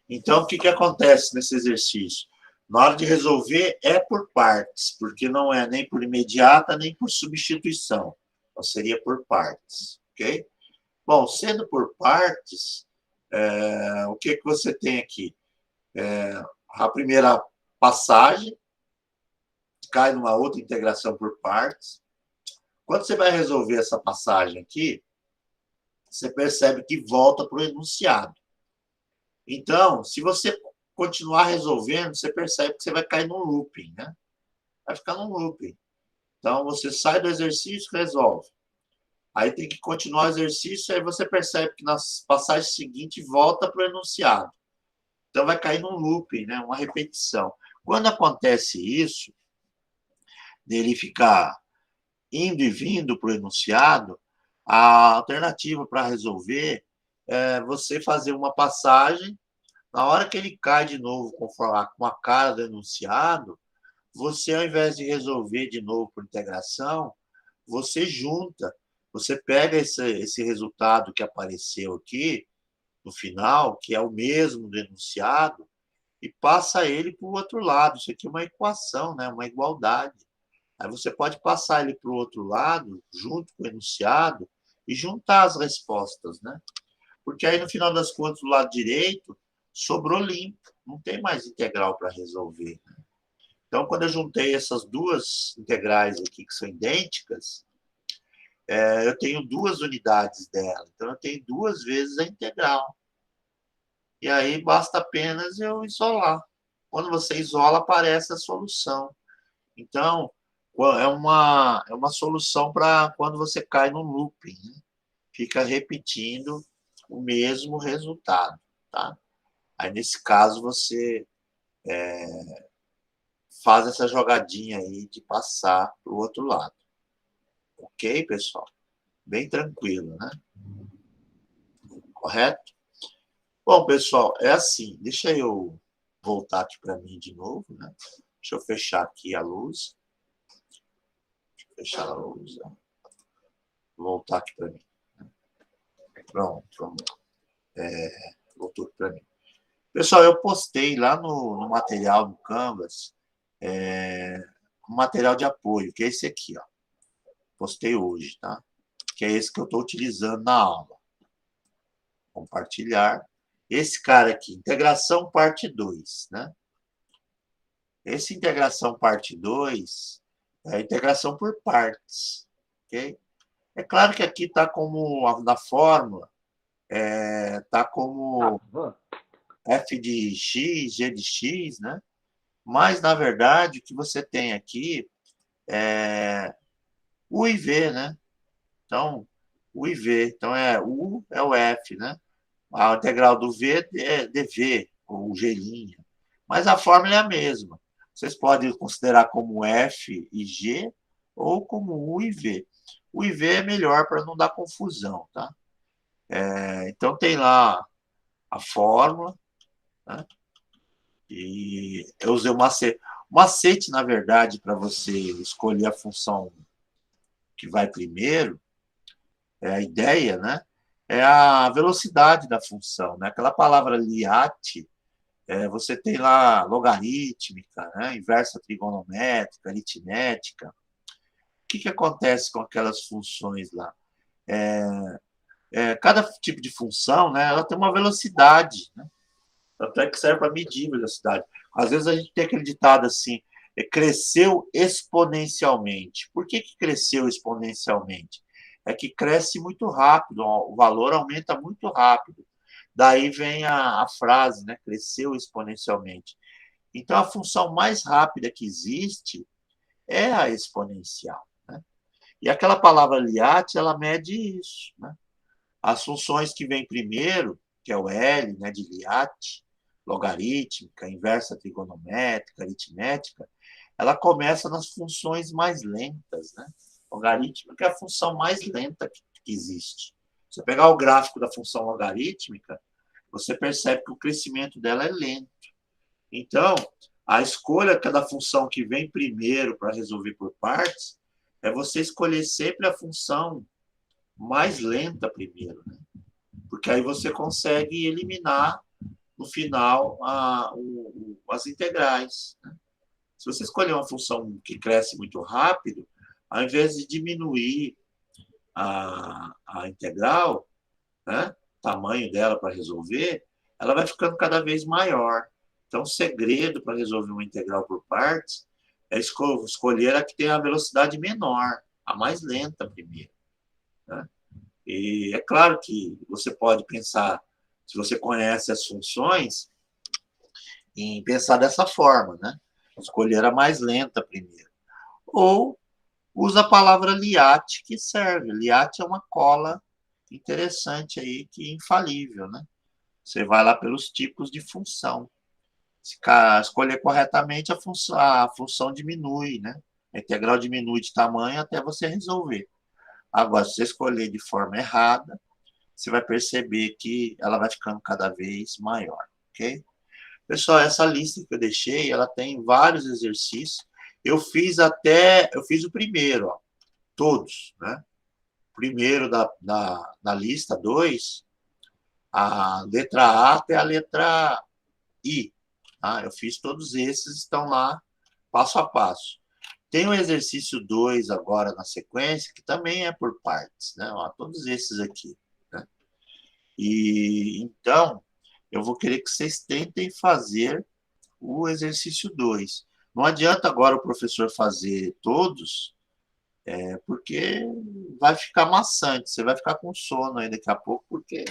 Então, o que, que acontece nesse exercício? Na hora de resolver, é por partes, porque não é nem por imediata, nem por substituição. Então, seria por partes, ok? Bom, sendo por partes, o que, que você tem aqui? A primeira passagem cai numa outra integração por partes. Quando você vai resolver essa passagem aqui, você percebe que volta para o enunciado. Então, se você continuar resolvendo, você percebe que você vai cair num looping, né? Vai ficar num looping. Então, você sai do exercício e resolve. Aí tem que continuar o exercício, aí você percebe que nas passagens seguintes volta para o enunciado. Então, vai cair num looping, né? Uma repetição. Quando acontece isso, dele ficar indo e vindo para o enunciado, a alternativa para resolver é você fazer uma passagem. Na hora que ele cai de novo com a cara do enunciado, você, ao invés de resolver de novo por integração, você junta, você pega esse resultado que apareceu aqui, no final, que é o mesmo do enunciado, e passa ele para o outro lado. Isso aqui é uma equação, né? Uma igualdade. Aí você pode passar ele para o outro lado, junto com o enunciado, e juntar as respostas, né? Porque aí, no final das contas, do lado direito, sobrou limpo. Não tem mais integral para resolver. Então, quando eu juntei essas duas integrais aqui, que são idênticas, eu tenho duas unidades dela. Então, eu tenho duas vezes a integral. E aí, basta apenas eu isolar. Quando você isola, aparece a solução. Então, é uma solução para quando você cai no looping, né? Fica repetindo o mesmo resultado, tá? Aí, nesse caso, você faz essa jogadinha aí de passar para o outro lado. Ok, pessoal? Bem tranquilo, né? Correto? Bom, pessoal, é assim. Deixa eu voltar aqui para mim de novo, né? Deixa eu fechar aqui a luz. Fechar a luz. Né? Voltar aqui para mim. Pronto, vamos lá. Voltou para mim. Pessoal, eu postei lá no material do Canvas um material de apoio, que é esse aqui, ó. Postei hoje, tá? Que é esse que eu estou utilizando na aula. Compartilhar. Esse cara aqui, integração parte 2, né? Esse integração parte 2 é a integração por partes, ok? É claro que aqui está como, na fórmula, está como f de x, g de x, né? Mas, na verdade, o que você tem aqui é u e v, né? Então, u e v. Então, u é o f, né? A integral do v é dv, ou g'. Mas a fórmula é a mesma. Vocês podem considerar como f e g ou como u e v. O e v é melhor para não dar confusão, tá? Então, tem lá a fórmula, né? E eu usei o macete. O macete, na verdade, para você escolher a função que vai primeiro, a ideia, né? É a velocidade da função, né? Aquela palavra liat, você tem lá logarítmica, né? Inversa trigonométrica, aritmética. O que acontece com aquelas funções lá? Cada tipo de função, né? Ela tem uma velocidade, né? Tanto é que serve para medir velocidade. Às vezes a gente tem aquele ditado assim, cresceu exponencialmente. Por que cresceu exponencialmente? É que cresce muito rápido, o valor aumenta muito rápido. Daí vem a frase, né? Cresceu exponencialmente. Então, a função mais rápida que existe é a exponencial. Né? E aquela palavra liat, ela mede isso. Né? As funções que vêm primeiro, que é o L, né, de liat, logarítmica, inversa trigonométrica, aritmética, ela começa nas funções mais lentas. Né? Logarítmica é a função mais lenta que existe. Se você pegar o gráfico da função logarítmica, você percebe que o crescimento dela é lento. Então, a escolha da função que vem primeiro para resolver por partes é você escolher sempre a função mais lenta primeiro, né? Porque aí você consegue eliminar no final as integrais. Né? Se você escolher uma função que cresce muito rápido, ao invés de diminuir a integral, né, o tamanho dela para resolver, ela vai ficando cada vez maior. Então, o segredo para resolver uma integral por partes é escolher a que tem a velocidade menor, a mais lenta primeiro. Né? E é claro que você pode pensar, se você conhece as funções, em pensar dessa forma, né? Escolher a mais lenta primeiro. Ou usa a palavra liat, que serve. Liat é uma cola interessante aí, que é infalível, né? Você vai lá pelos tipos de função. Se escolher corretamente, a função diminui, né? A integral diminui de tamanho até você resolver. Agora, se você escolher de forma errada, você vai perceber que ela vai ficando cada vez maior, ok? Pessoal, essa lista que eu deixei, ela tem vários exercícios. Eu fiz o primeiro, ó, todos, né? Primeiro da lista, 2, a letra A até a letra I. Tá? Eu fiz todos esses, estão lá, passo a passo. Tem o exercício 2 agora na sequência, que também é por partes, né? Ó, todos esses aqui. Né? E então, eu vou querer que vocês tentem fazer o exercício 2. Não adianta agora o professor fazer todos, porque vai ficar maçante, você vai ficar com sono aí daqui a pouco, porque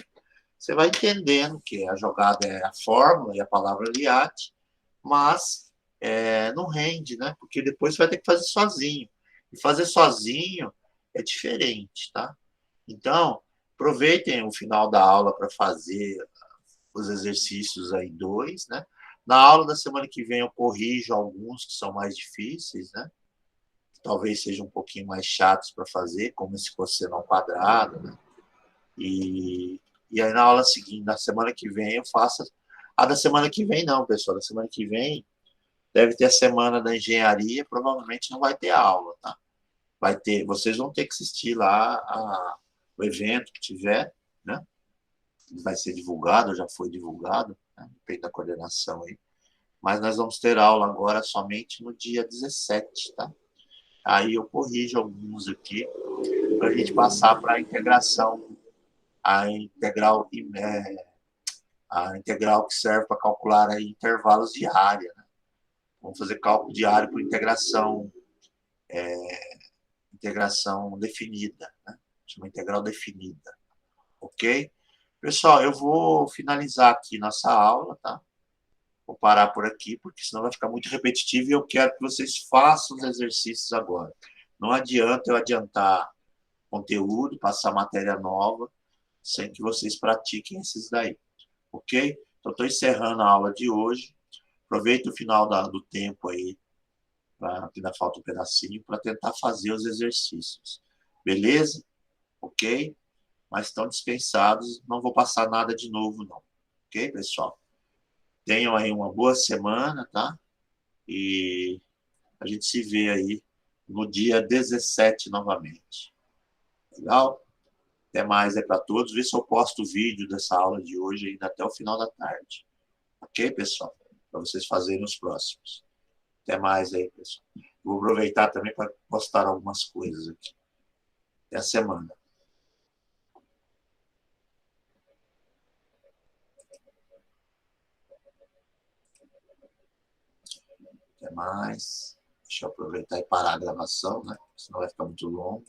você vai entendendo que a jogada é a fórmula e a palavra liat, mas não rende, né? Porque depois você vai ter que fazer sozinho. E fazer sozinho é diferente, tá? Então, aproveitem o final da aula para fazer os exercícios aí, 2, né? Na aula da semana que vem eu corrijo alguns que são mais difíceis, né? Talvez sejam um pouquinho mais chatos para fazer, como esse cosseno ao quadrado, né? E aí na aula seguinte, na semana que vem, eu faço. A da semana que vem não, pessoal. Da semana que vem deve ter a semana da engenharia, provavelmente não vai ter aula, tá? Vai ter, vocês vão ter que assistir lá o evento que tiver, né? Vai ser divulgado, já foi divulgado, né? Depende da coordenação aí. Mas nós vamos ter aula agora somente no dia 17, tá? Aí eu corrijo alguns aqui para a gente passar para a integração, a integral, a integral que serve para calcular aí intervalos de área, né? Vamos fazer cálculo de área por integração definida, né? Chama integral definida, ok? Pessoal, eu vou finalizar aqui nossa aula, tá? Vou parar por aqui, porque senão vai ficar muito repetitivo e eu quero que vocês façam os exercícios agora. Não adianta eu adiantar conteúdo, passar matéria nova, sem que vocês pratiquem esses daí, ok? Então, estou encerrando a aula de hoje. Aproveita o final do tempo aí, que ainda falta um pedacinho, para tentar fazer os exercícios. Beleza? Ok? Mas estão dispensados, não vou passar nada de novo, não. Ok, pessoal? Tenham aí uma boa semana, tá? E a gente se vê aí no dia 17 novamente. Legal? Até mais aí para todos. Vê se eu posto o vídeo dessa aula de hoje ainda até o final da tarde. Ok, pessoal? Para vocês fazerem os próximos. Até mais aí, pessoal. Vou aproveitar também para postar algumas coisas aqui. Até a semana. Até mais. Deixa eu aproveitar e parar a gravação, né? Senão vai ficar muito longo.